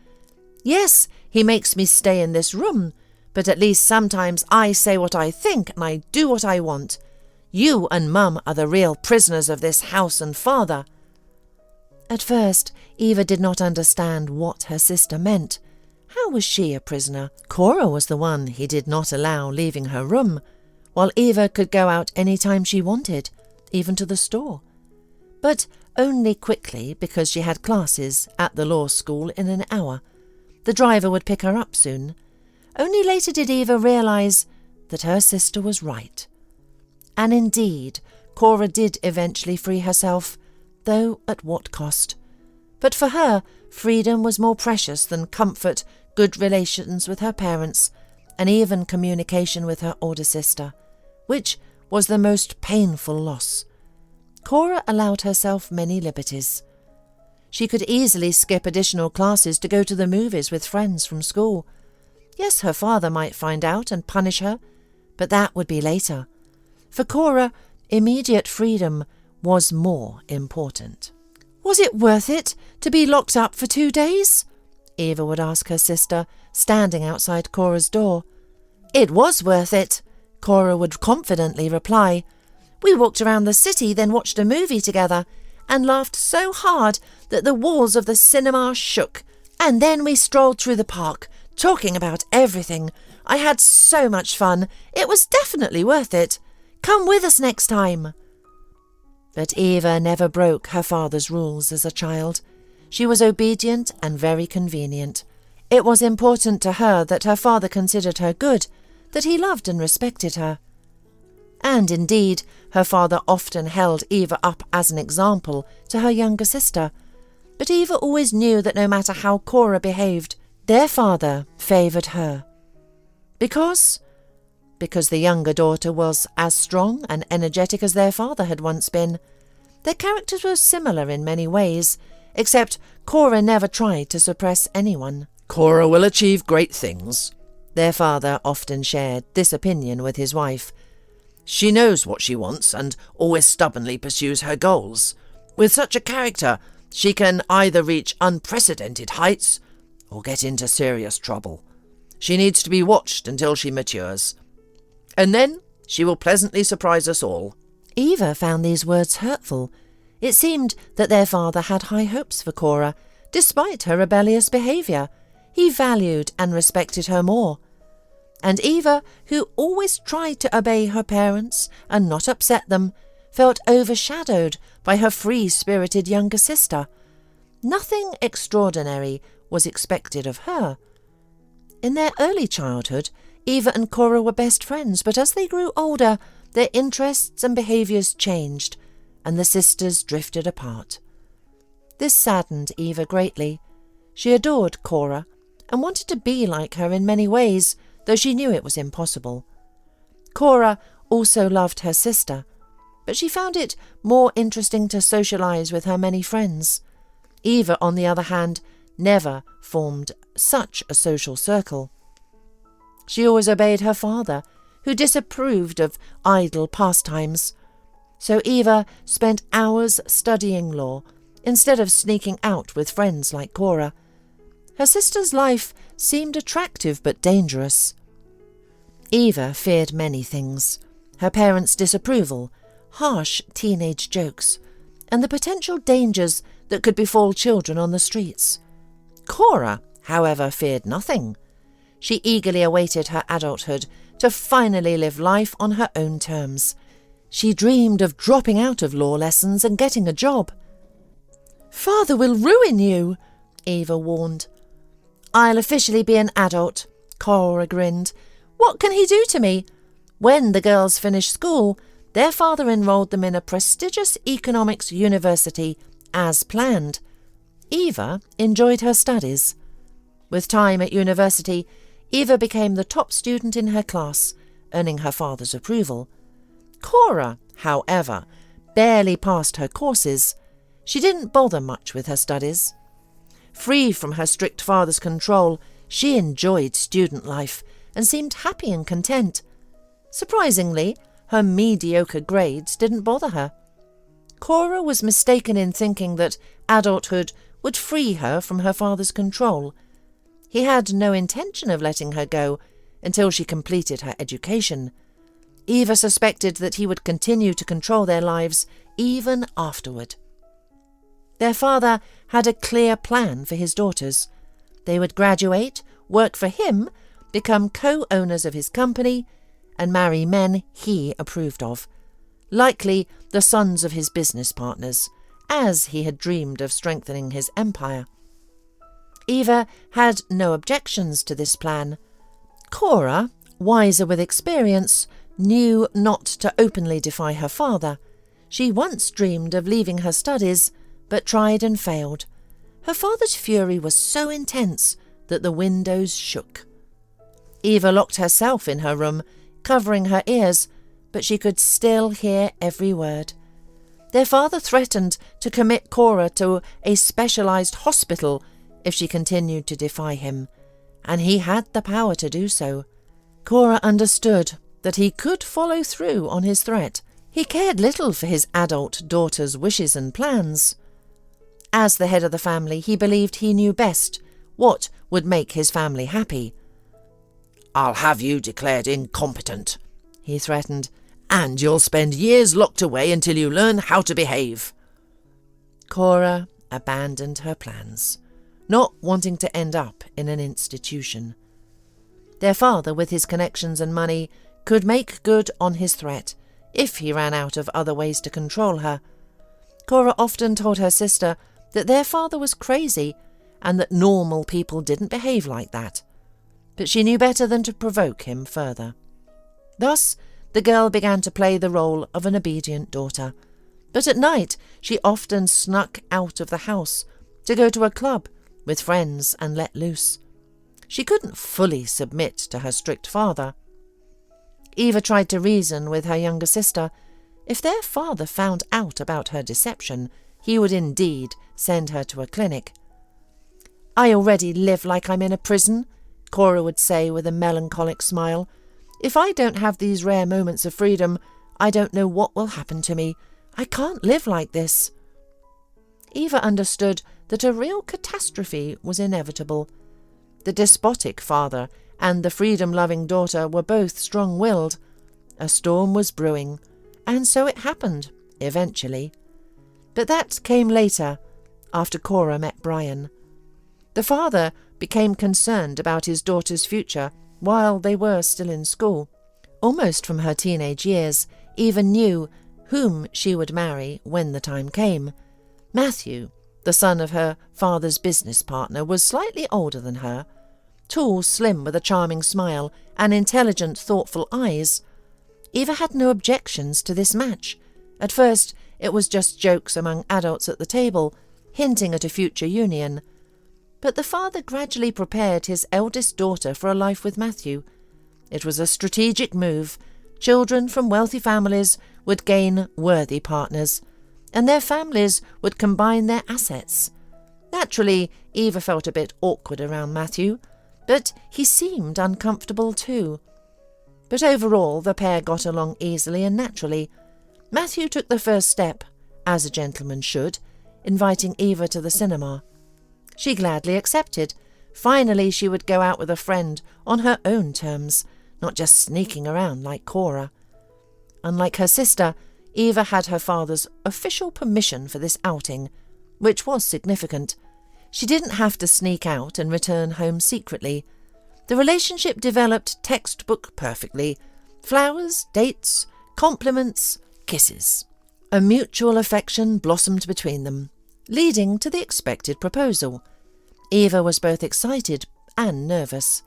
Speaker 1: "Yes, he makes me stay in this room, but at least sometimes I say what I think and I do what I want. You and Mum are the real prisoners of this house and father." At first, Eva did not understand what her sister meant. How was she a prisoner? Cora was the one he did not allow leaving her room, while Eva could go out any time she wanted, even to the store. But only quickly, because she had classes at the law school in an hour. The driver would pick her up soon. Only later did Eva realise that her sister was right. And indeed, Cora did eventually free herself, though at what cost?
Speaker 2: But for her, freedom was more precious than comfort, good relations with her parents, and even communication with her older sister, which was the most painful loss. Cora allowed herself many liberties. She could easily skip additional classes to go to the movies with friends from school. Yes, her father might find out and punish her, but that would be later. For Cora, immediate freedom was more important. Was it worth it to be locked up for 2 days? Eva would ask her sister, standing outside Cora's door. It was worth it, Cora would confidently reply. We walked around the city, then watched a movie together, and laughed so hard that the walls of the cinema shook. And then we strolled through the park, talking about everything. I had so much fun. It was definitely worth it. Come with us next time. But Eva never broke her father's rules as a child. She was obedient and very convenient. It was important to her that her father considered her good, that he loved and respected her. And indeed, her father often held Eva up as an example to her younger sister. But Eva always knew that no matter how Cora behaved, their father favoured her. Because the younger daughter was as strong and energetic as their father had once been. Their characters were similar in many ways, except Cora never tried to suppress anyone.
Speaker 3: Cora will achieve great things.
Speaker 2: Their father often shared this opinion with his wife.
Speaker 3: She knows what she wants and always stubbornly pursues her goals. With such a character, she can either reach unprecedented heights or get into serious trouble. She needs to be watched until she matures. And then she will pleasantly surprise us all.
Speaker 2: Eva found these words hurtful. It seemed that their father had high hopes for Cora, despite her rebellious behaviour. He valued and respected her more. And Eva, who always tried to obey her parents and not upset them, felt overshadowed by her free-spirited younger sister. Nothing extraordinary was expected of her. In their early childhood, Eva and Cora were best friends, but as they grew older, their interests and behaviours changed, and the sisters drifted apart. This saddened Eva greatly. She adored Cora and wanted to be like her in many ways, though she knew it was impossible. Cora also loved her sister, but she found it more interesting to socialise with her many friends. Eva, on the other hand, never formed such a social circle. She always obeyed her father, who disapproved of idle pastimes. So Eva spent hours studying law, instead of sneaking out with friends like Cora. Her sister's life seemed attractive but dangerous. Eva feared many things: her parents' disapproval, harsh teenage jokes, and the potential dangers that could befall children on the streets. Cora, however, feared nothing. She eagerly awaited her adulthood to finally live life on her own terms. She dreamed of dropping out of law lessons and getting a job. "Father will ruin you," Eva warned. "I'll officially be an adult," Cora grinned. "What can he do to me?" When the girls finished school, their father enrolled them in a prestigious economics university, as planned. Eva enjoyed her studies. With time at university, Eva became the top student in her class, earning her father's approval. Cora, however, barely passed her courses. She didn't bother much with her studies. Free from her strict father's control, she enjoyed student life and seemed happy and content. Surprisingly, her mediocre grades didn't bother her. Cora was mistaken in thinking that adulthood would free her from her father's control. He had no intention of letting her go until she completed her education. Eva suspected that he would continue to control their lives even afterward. Their father had a clear plan for his daughters. They would graduate, work for him, become co-owners of his company, and marry men he approved of, likely the sons of his business partners, as he had dreamed of strengthening his empire. Eva had no objections to this plan. Cora, wiser with experience, knew not to openly defy her father. She once dreamed of leaving her studies, but tried and failed. Her father's fury was so intense that the windows shook. Eva locked herself in her room, covering her ears, but she could still hear every word. Their father threatened to commit Cora to a specialised hospital if she continued to defy him, and he had the power to do so. Cora understood that he could follow through on his threat. He cared little for his adult daughter's wishes and plans. As the head of the family, he believed he knew best what would make his family happy.
Speaker 3: "I'll have you declared incompetent," he threatened, "and you'll spend years locked away until you learn how to behave."
Speaker 2: Cora abandoned her plans, not wanting to end up in an institution. Their father, with his connections and money, could make good on his threat if he ran out of other ways to control her. Cora often told her sister that their father was crazy and that normal people didn't behave like that, but she knew better than to provoke him further. Thus, the girl began to play the role of an obedient daughter, but at night she often snuck out of the house to go to a club with friends and let loose. She couldn't fully submit to her strict father. Eva tried to reason with her younger sister. If their father found out about her deception, he would indeed send her to a clinic. "I already live like I'm in a prison," Cora would say with a melancholic smile. "If I don't have these rare moments of freedom, I don't know what will happen to me. I can't live like this." Eva understood that a real catastrophe was inevitable. The despotic father and the freedom-loving daughter were both strong-willed. A storm was brewing, and so it happened, eventually. But that came later, after Cora met Brian. The father became concerned about his daughter's future while they were still in school. Almost from her teenage years, Eva knew whom she would marry when the time came. Matthew, the son of her father's business partner, was slightly older than her. Tall, slim, with a charming smile and intelligent, thoughtful eyes. Eva had no objections to this match. At first, it was just jokes among adults at the table, hinting at a future union. But the father gradually prepared his eldest daughter for a life with Matthew. It was a strategic move. Children from wealthy families would gain worthy partners, and their families would combine their assets. Naturally, Eva felt a bit awkward around Matthew, but he seemed uncomfortable too. But overall, the pair got along easily and naturally. Matthew took the first step, as a gentleman should, inviting Eva to the cinema. She gladly accepted. Finally, she would go out with a friend on her own terms, not just sneaking around like Cora. Unlike her sister, Eva had her father's official permission for this outing, which was significant. She didn't have to sneak out and return home secretly. The relationship developed textbook perfectly. Flowers, dates, compliments, kisses. A mutual affection blossomed between them, leading to the expected proposal. Eva was both excited and nervous.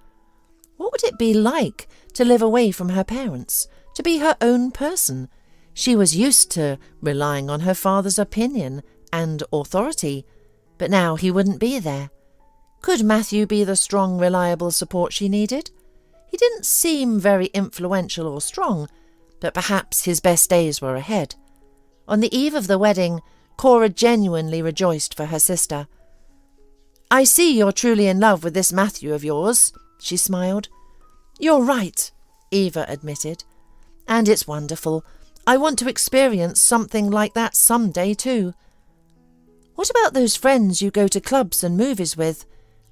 Speaker 2: What would it be like to live away from her parents, to be her own person? She was used to relying on her father's opinion and authority, but now he wouldn't be there. Could Matthew be the strong, reliable support she needed? He didn't seem very influential or strong, but perhaps his best days were ahead. On the eve of the wedding, Cora genuinely rejoiced for her sister. "I see you're truly in love with this Matthew of yours," she smiled. "You're right," Eva admitted. "And it's wonderful. I want to experience something like that someday too." "What about those friends you go to clubs and movies with?"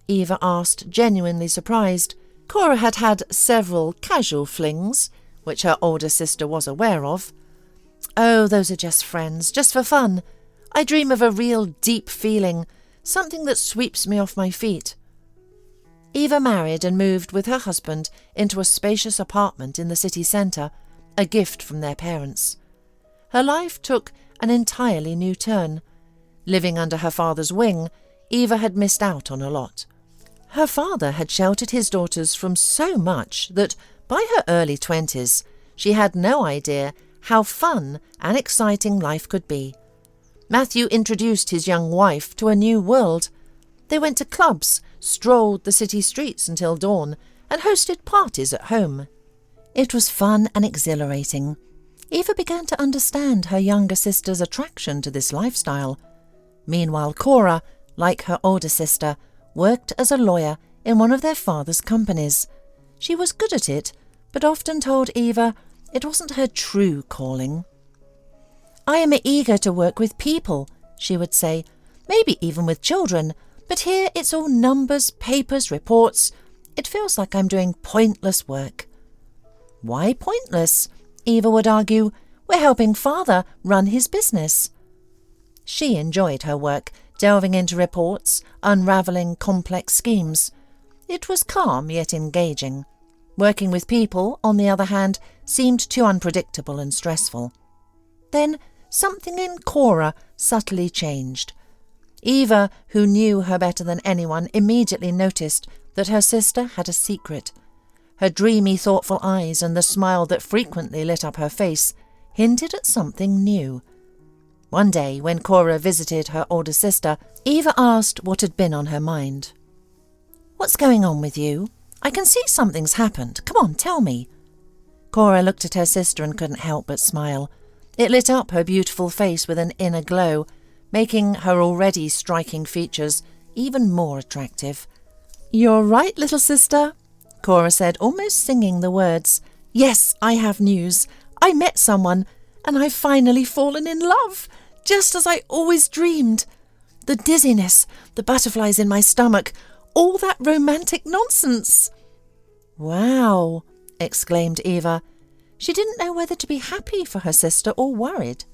Speaker 2: Eva asked, genuinely surprised. Cora had had several casual flings, which her older sister was aware of. "Oh, those are just friends, just for fun. I dream of a real deep feeling, something that sweeps me off my feet." Eva married and moved with her husband into a spacious apartment in the city centre, a gift from their parents. Her life took an entirely new turn. Living under her father's wing, Eva had missed out on a lot. Her father had sheltered his daughters from so much that, by her early 20s, she had no idea how fun and exciting life could be. Matthew introduced his young wife to a new world,
Speaker 1: They went to clubs, strolled the city streets until dawn, and hosted parties at home. It was fun and exhilarating. Eva began to understand her younger sister's attraction to this lifestyle. Meanwhile, Cora, like her older sister, worked as a lawyer in one of their father's companies. She was good at it, but often told Eva it wasn't her true calling. "I am eager to work with people," she would say, "maybe even with children, but here it's all numbers, papers, reports. It feels like I'm doing pointless work." "Why pointless?" Eva would argue. "We're helping Father run his business." She enjoyed her work, delving into reports, unravelling complex schemes. It was calm yet engaging. Working with people, on the other hand, seemed too unpredictable and stressful. Then something in Cora subtly changed. Eva, who knew her better than anyone, immediately noticed that her sister had a secret. Her dreamy, thoughtful eyes and the smile that frequently lit up her face hinted at something new. One day, when Cora visited her older sister, Eva asked what had been on her mind. "What's going on with you? I can see something's happened. Come on, tell me." Cora looked at her sister and couldn't help but smile. It lit up her beautiful face with an inner glow, making her already striking features even more attractive. "You're right, little sister," Cora said, almost singing the words. "Yes, I have news. I met someone, and I've finally fallen in love, just as I always dreamed. The dizziness, the butterflies in my stomach, all that romantic nonsense." "Wow," exclaimed Eva. She didn't know whether to be happy for her sister or worried.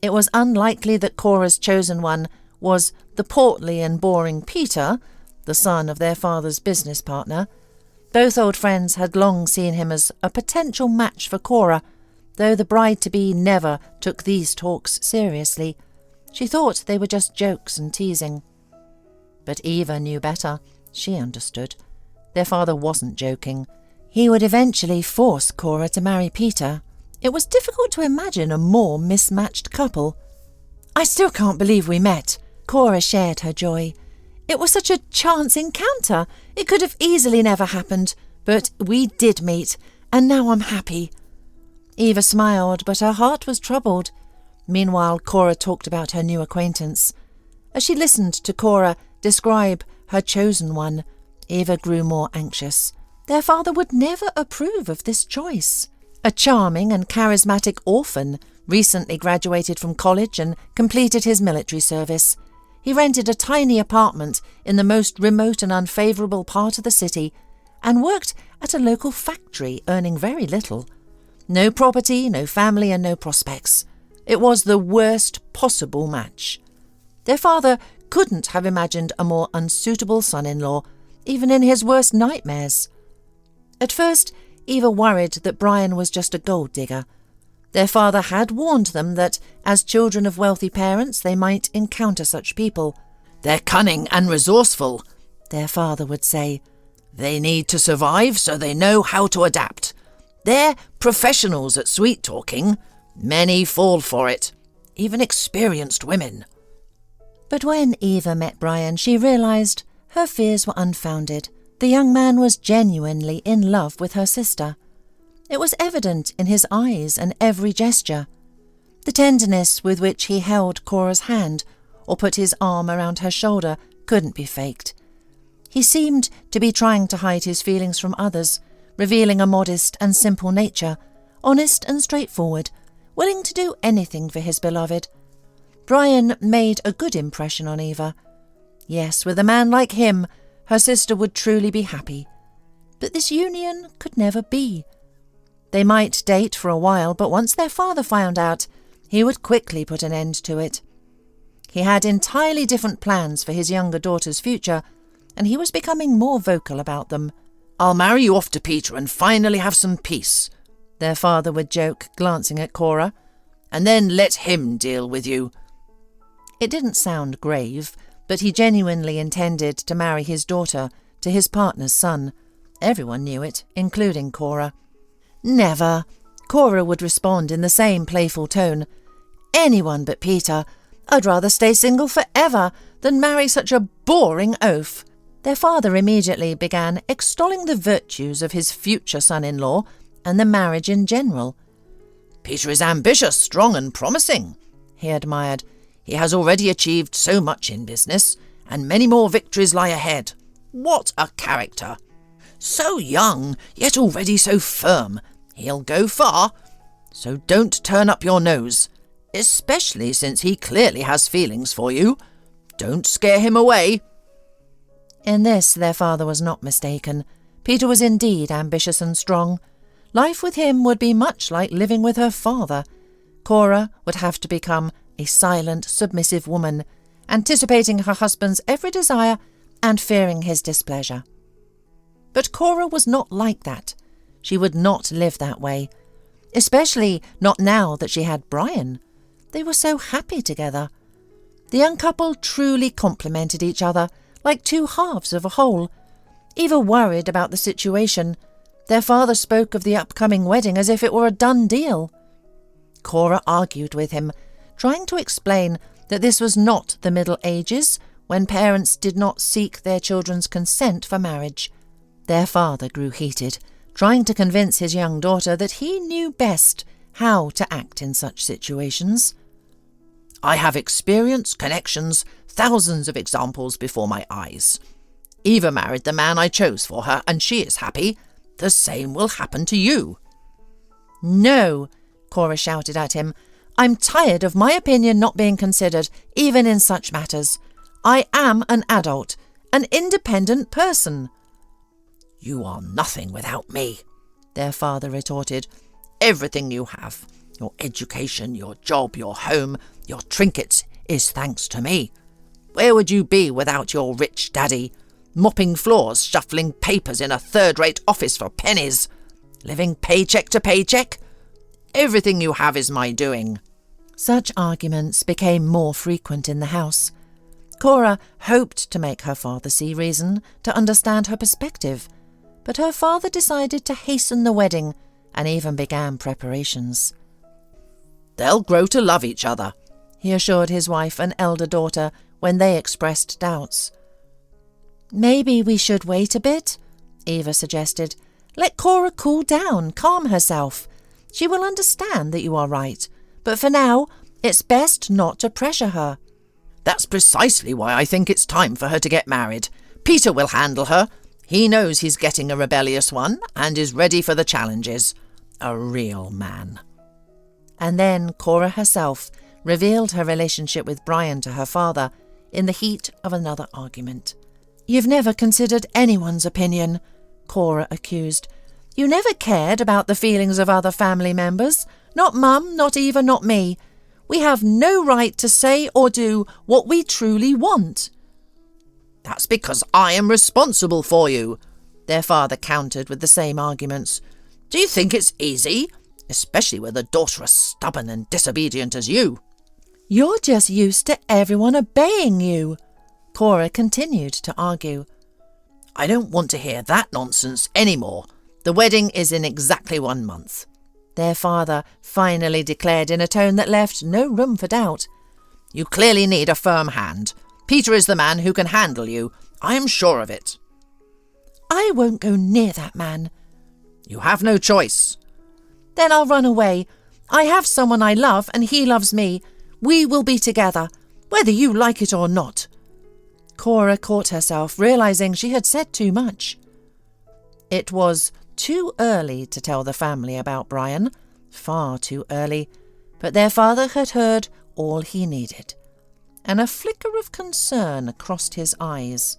Speaker 1: It was unlikely that Cora's chosen one was the portly and boring Peter, the son of their father's business partner. Both old friends had long seen him as a potential match for Cora, though the bride-to-be never took these talks seriously. She thought they were just jokes and teasing. But Eva knew better. She understood. Their father wasn't joking. He would eventually force Cora to marry Peter. It was difficult to imagine a more mismatched couple. "I still can't believe we met." Cora shared her joy. "It was such a chance encounter. It could have easily never happened, but we did meet, and now I'm happy." Eva smiled, but her heart was troubled. Meanwhile, Cora talked about her new acquaintance. As she listened to Cora describe her chosen one, Eva grew more anxious. Their father would never approve of this choice. A charming and charismatic orphan, recently graduated from college and completed his military service. He rented a tiny apartment in the most remote and unfavourable part of the city and worked at a local factory, earning very little. No property, no family, and no prospects. It was the worst possible match. Their father couldn't have imagined a more unsuitable son-in-law, even in his worst nightmares. At first, Eva worried that Brian was just a gold digger. Their father had warned them that, as children of wealthy parents, they might encounter such people.
Speaker 3: "They're cunning and resourceful,"
Speaker 1: their father would say.
Speaker 3: "They need to survive, so they know how to adapt. They're professionals at sweet-talking. Many fall for it, even experienced women."
Speaker 1: But when Eva met Brian, she realised her fears were unfounded. The young man was genuinely in love with her sister. It was evident in his eyes and every gesture. The tenderness with which he held Cora's hand or put his arm around her shoulder couldn't be faked. He seemed to be trying to hide his feelings from others, revealing a modest and simple nature, honest and straightforward, willing to do anything for his beloved. Brian made a good impression on Eva. Yes, with a man like him, her sister would truly be happy. But this union could never be. They might date for a while, but once their father found out, he would quickly put an end to it. He had entirely different plans for his younger daughter's future, and he was becoming more vocal about them.
Speaker 3: "I'll marry you off to Peter and finally have some peace,"
Speaker 1: their father would joke, glancing at Cora.
Speaker 3: "And then let him deal with you."
Speaker 1: It didn't sound grave, but he genuinely intended to marry his daughter to his partner's son. Everyone knew it, including Cora. "Never," Cora would respond in the same playful tone. "Anyone but Peter. I'd rather stay single forever than marry such a boring oaf." Their father immediately began extolling the virtues of his future son-in-law and the marriage in general.
Speaker 3: "Peter is ambitious, strong and promising," he admired. "He has already achieved so much in business, and many more victories lie ahead. What a character! So young, yet already so firm. He'll go far. So don't turn up your nose, especially since he clearly has feelings for you. Don't scare him away."
Speaker 1: In this their father was not mistaken. Peter was indeed ambitious and strong. Life with him would be much like living with her father. Cora would have to become a silent, submissive woman, anticipating her husband's every desire and fearing his displeasure. But Cora was not like that. She would not live that way, especially not now that she had Brian. They were so happy together. The young couple truly complemented each other like two halves of a whole. Eva worried about the situation. Their father spoke of the upcoming wedding as if it were a done deal. Cora argued with him, trying to explain that this was not the Middle Ages, when parents did not seek their children's consent for marriage. Their father grew heated, trying to convince his young daughter that he knew best how to act in such situations.
Speaker 3: "I have experience, connections, thousands of examples before my eyes. Eva married the man I chose for her, and she is happy. The same will happen to you."
Speaker 1: "No," Cora shouted at him. "I'm tired of my opinion not being considered, even in such matters. I am an adult, an independent person."
Speaker 3: "You are nothing without me," their father retorted. "Everything you have, your education, your job, your home, your trinkets, is thanks to me. Where would you be without your rich daddy? Mopping floors, shuffling papers in a third-rate office for pennies, living paycheck to paycheck? Everything you have is my doing."
Speaker 1: Such arguments became more frequent in the house. Cora hoped to make her father see reason, to understand her perspective, but her father decided to hasten the wedding and even began preparations.
Speaker 3: "They'll grow to love each other,"
Speaker 1: he assured his wife and elder daughter when they expressed doubts. "Maybe we should wait a bit," Eva suggested. "Let Cora cool down, calm herself. She will understand that you are right, but for now it's best not to pressure her."
Speaker 3: "That's precisely why I think it's time for her to get married. Peter will handle her. He knows he's getting a rebellious one and is ready for the challenges. A real man."
Speaker 1: And then Cora herself revealed her relationship with Brian to her father in the heat of another argument. "You've never considered anyone's opinion," Cora accused. "You never cared about the feelings of other family members. Not Mum, not Eva, not me. We have no right to say or do what we truly want."
Speaker 3: "That's because I am responsible for you," their father countered with the same arguments. "Do you think it's easy? Especially with a daughter as stubborn and disobedient as you."
Speaker 1: "You're just used to everyone obeying you," Cora continued to argue.
Speaker 3: "I don't want to hear that nonsense anymore. The wedding is in exactly 1 month,"
Speaker 1: their father finally declared in a tone that left no room for doubt.
Speaker 3: "You clearly need a firm hand. Peter is the man who can handle you. I am sure of it."
Speaker 1: "I won't go near that man."
Speaker 3: "You have no choice."
Speaker 1: "Then I'll run away. I have someone I love and he loves me. We will be together, whether you like it or not." Cora caught herself, realizing she had said too much. It was too early to tell the family about Brian, far too early, but their father had heard all he needed, and a flicker of concern crossed his eyes.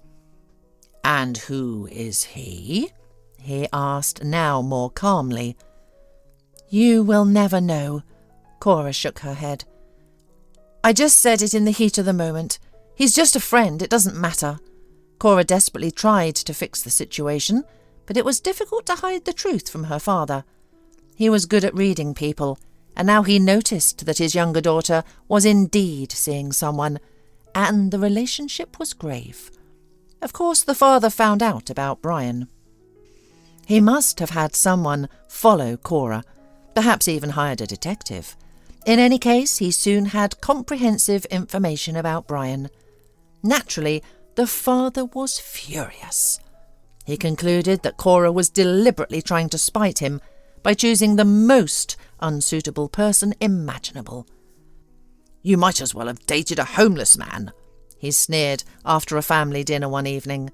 Speaker 3: "And who is he?"
Speaker 1: he asked, now more calmly. "You will never know," Cora shook her head. "I just said it in the heat of the moment. He's just a friend, it doesn't matter." Cora desperately tried to fix the situation, but it was difficult to hide the truth from her father. He was good at reading people, and now he noticed that his younger daughter was indeed seeing someone, and the relationship was grave. Of course, the father found out about Brian. He must have had someone follow Cora, perhaps even hired a detective. In any case, he soon had comprehensive information about Brian. Naturally, the father was furious. He concluded that Cora was deliberately trying to spite him by choosing the most unsuitable person imaginable.
Speaker 3: "You might as well have dated a homeless man,"
Speaker 1: he sneered after a family dinner one evening.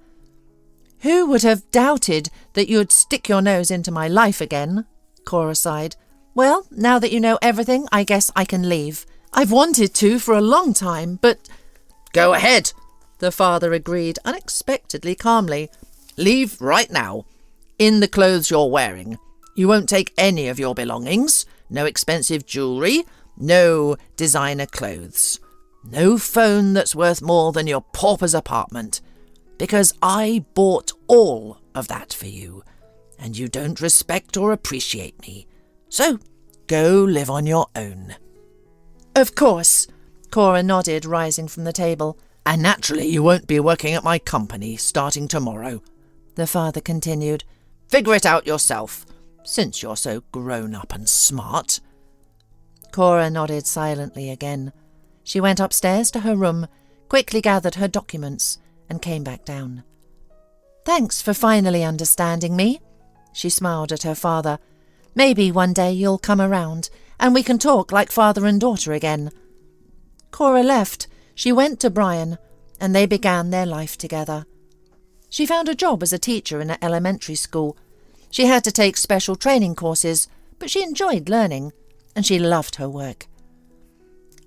Speaker 1: "Who would have doubted that you'd stick your nose into my life again?" Cora sighed. "Well, now that you know everything, I guess I can leave. I've wanted to for a long time, but—"
Speaker 3: "Go ahead,"
Speaker 1: the father agreed unexpectedly calmly.
Speaker 3: "Leave right now. In the clothes you're wearing. You won't take any of your belongings. No expensive jewellery. No designer clothes. No phone that's worth more than your pauper's apartment. Because I bought all of that for you, and you don't respect or appreciate me. So, go live on your own."
Speaker 1: "Of course," Cora nodded, rising from the table.
Speaker 3: "And naturally you won't be working at my company starting tomorrow," the father continued. "Figure it out yourself, since you're so grown up and smart."
Speaker 1: Cora nodded silently again. She went upstairs to her room, quickly gathered her documents, and came back down. "Thanks for finally understanding me," she smiled at her father. "Maybe one day you'll come around, and we can talk like father and daughter again." Cora left. She went to Brian, and they began their life together. She found a job as a teacher in an elementary school. She had to take special training courses, but she enjoyed learning, and she loved her work.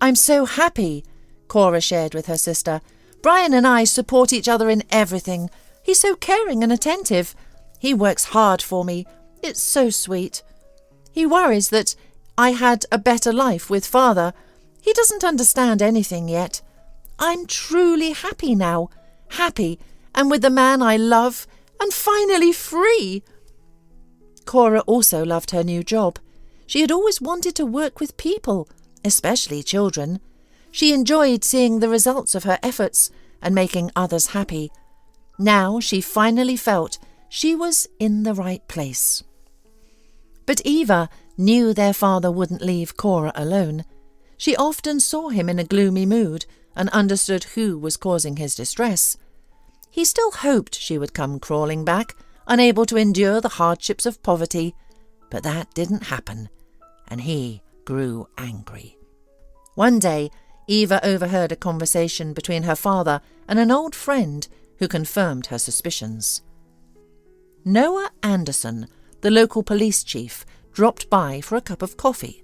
Speaker 1: "I'm so happy," Cora shared with her sister. "Brian and I support each other in everything. He's so caring and attentive. He works hard for me. It's so sweet. He worries that I had a better life with father. He doesn't understand anything yet. I'm truly happy now. Happy, and with the man I love, and finally free." Cora also loved her new job. She had always wanted to work with people, especially children. She enjoyed seeing the results of her efforts and making others happy. Now she finally felt she was in the right place. But Eva knew their father wouldn't leave Cora alone. She often saw him in a gloomy mood and understood who was causing his distress. He still hoped she would come crawling back, unable to endure the hardships of poverty, but that didn't happen, and he grew angry. One day, Eva overheard a conversation between her father and an old friend who confirmed her suspicions. Noah Anderson, the local police chief, dropped by for a cup of coffee.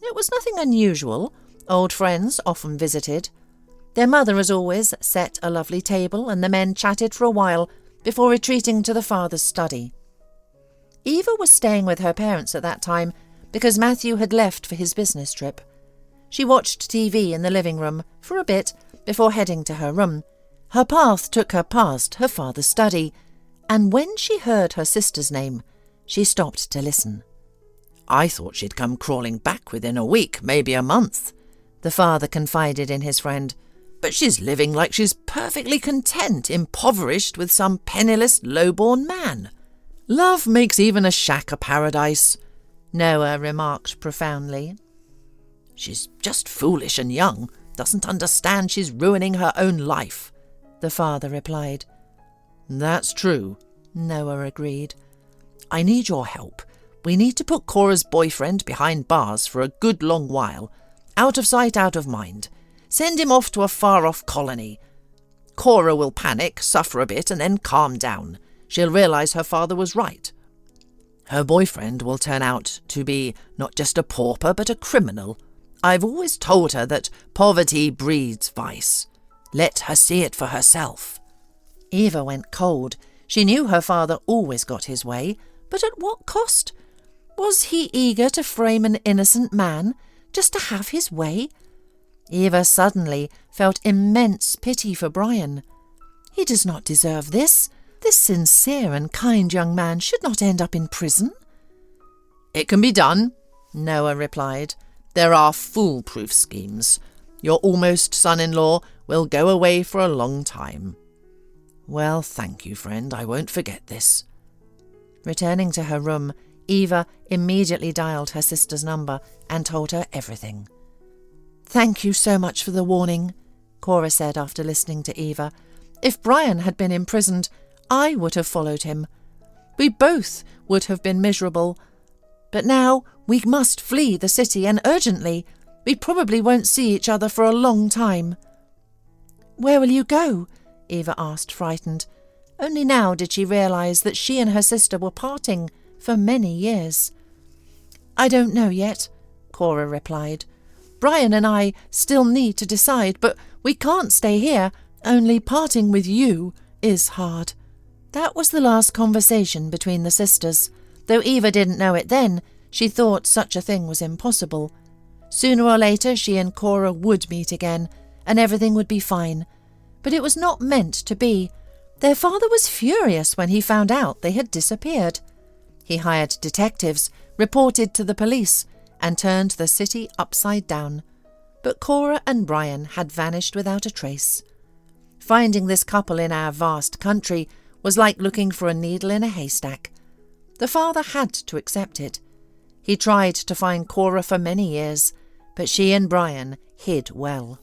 Speaker 1: It was nothing unusual. Old friends often visited. Their mother, as always, set a lovely table, and the men chatted for a while before retreating to the father's study. Eva was staying with her parents at that time because Matthew had left for his business trip. She watched TV in the living room for a bit before heading to her room. Her path took her past her father's study, and when she heard her sister's name, she stopped to listen.
Speaker 3: "I thought she'd come crawling back within a week, maybe a month," the father confided in his friend. "But she's living like she's perfectly content, impoverished with some penniless, low-born man. Love makes even a shack a paradise," Noah remarked profoundly. "She's just foolish and young, doesn't understand she's ruining her own life," the father replied. "That's true," Noah agreed. "I need your help. We need to put Cora's boyfriend behind bars for a good long while. Out of sight, out of mind. Send him off to a far-off colony. Cora will panic, suffer a bit, and then calm down. She'll realise her father was right. Her boyfriend will turn out to be not just a pauper, but a criminal. I've always told her that poverty breeds vice. Let her see it for herself."
Speaker 1: Eva went cold. She knew her father always got his way, but at what cost? Was he eager to frame an innocent man just to have his way? Eva suddenly felt immense pity for Brian. He does not deserve this. This sincere and kind young man should not end up in prison.
Speaker 3: "It can be done," Noah replied. "There are foolproof schemes. Your almost son-in-law will go away for a long time." "Well, thank you, friend. I won't forget this." Returning to her room,
Speaker 1: Eva immediately dialed her sister's number and told her everything. "Thank you so much for the warning," Cora said after listening to Eva. "If Brian had been imprisoned, I would have followed him. We both would have been miserable. But now we must flee the city, and urgently. We probably won't see each other for a long time." "Where will you go?" Eva asked, frightened. Only now did she realise that she and her sister were parting for many years. "I don't know yet," Cora replied. "Brian and I still need to decide, but we can't stay here. Only parting with you is hard." That was the last conversation between the sisters. Though Eva didn't know it then, she thought such a thing was impossible. Sooner or later she and Cora would meet again, and everything would be fine. But it was not meant to be. Their father was furious when he found out they had disappeared. He hired detectives, reported to the police, and turned the city upside down. But Cora and Brian had vanished without a trace. Finding this couple in our vast country was like looking for a needle in a haystack. The father had to accept it. He tried to find Cora for many years, but she and Brian hid well.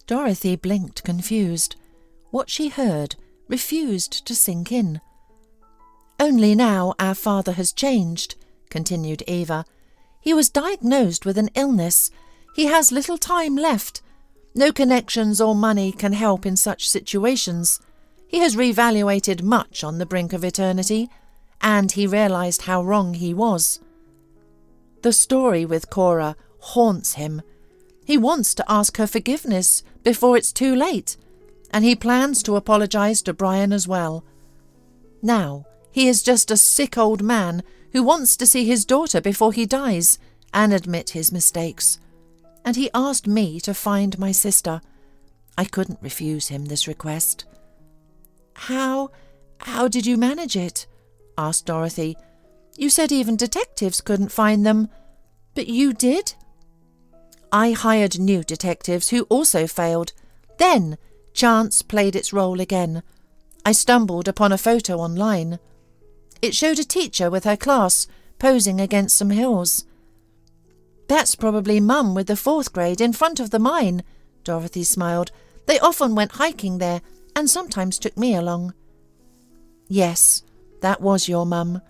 Speaker 1: Dorothy blinked, confused. What she heard refused to sink in. "Only now our father has changed," continued Eva. "He was diagnosed with an illness. He has little time left. No connections or money can help in such situations. He has reevaluated much on the brink of eternity, and he realised how wrong he was. The story with Cora haunts him. He wants to ask her forgiveness before it's too late, and he plans to apologise to Brian as well. Now he is just a sick old man who wants to see his daughter before he dies and admit his mistakes. And he asked me to find my sister. I couldn't refuse him this request." How did you manage it?" asked Dorothy. "You said even detectives couldn't find them, but you did?" "I hired new detectives who also failed. Then chance played its role again. I stumbled upon a photo online. It showed a teacher with her class posing against some hills." "That's probably Mum with the 4th grade in front of the mine," Dorothy smiled. "They often went hiking there and sometimes took me along." "Yes, that was your mum.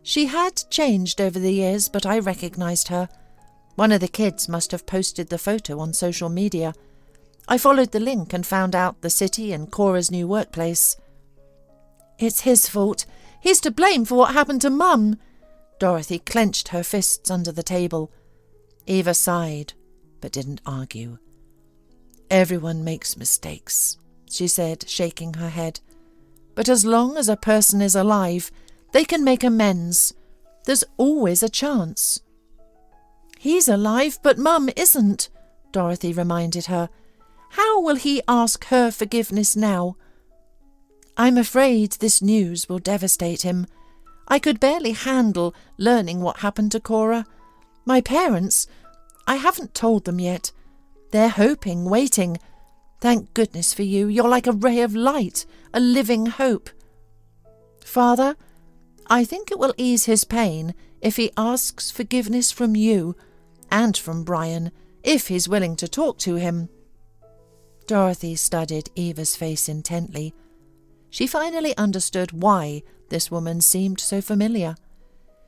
Speaker 1: She had changed over the years, but I recognised her. One of the kids must have posted the photo on social media. I followed the link and found out the city and Cora's new workplace." "It's his fault. He's to blame for what happened to Mum." Dorothy clenched her fists under the table. Eva sighed, but didn't argue. "Everyone makes mistakes," she said, shaking her head. "But as long as a person is alive, they can make amends. There's always a chance." "He's alive, but Mum isn't," Dorothy reminded her. "How will he ask her forgiveness now?" "I'm afraid this news will devastate him. I could barely handle learning what happened to Cora. My parents, I haven't told them yet. They're hoping, waiting. Thank goodness for you. You're like a ray of light, a living hope. Father, I think it will ease his pain if he asks forgiveness from you and from Brian, if he's willing to talk to him." Dorothy studied Eva's face intently. She finally understood why this woman seemed so familiar.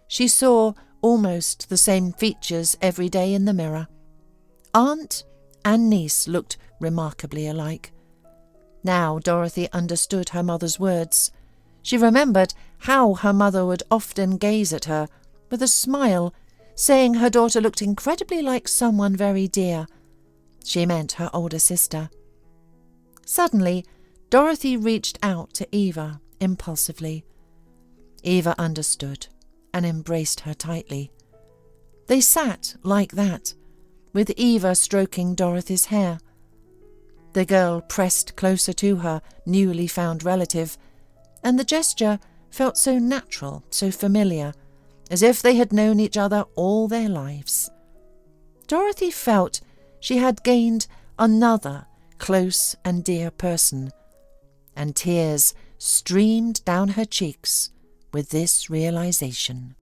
Speaker 1: She saw almost the same features every day in the mirror. Aunt and niece looked remarkably alike. Now Dorothy understood her mother's words. She remembered how her mother would often gaze at her with a smile, saying her daughter looked incredibly like someone very dear. She meant her older sister. Suddenly, Dorothy reached out to Eva impulsively. Eva understood and embraced her tightly. They sat like that, with Eva stroking Dorothy's hair. The girl pressed closer to her newly found relative, and the gesture felt so natural, so familiar, as if they had known each other all their lives. Dorothy felt she had gained another close and dear person, and tears streamed down her cheeks with this realization.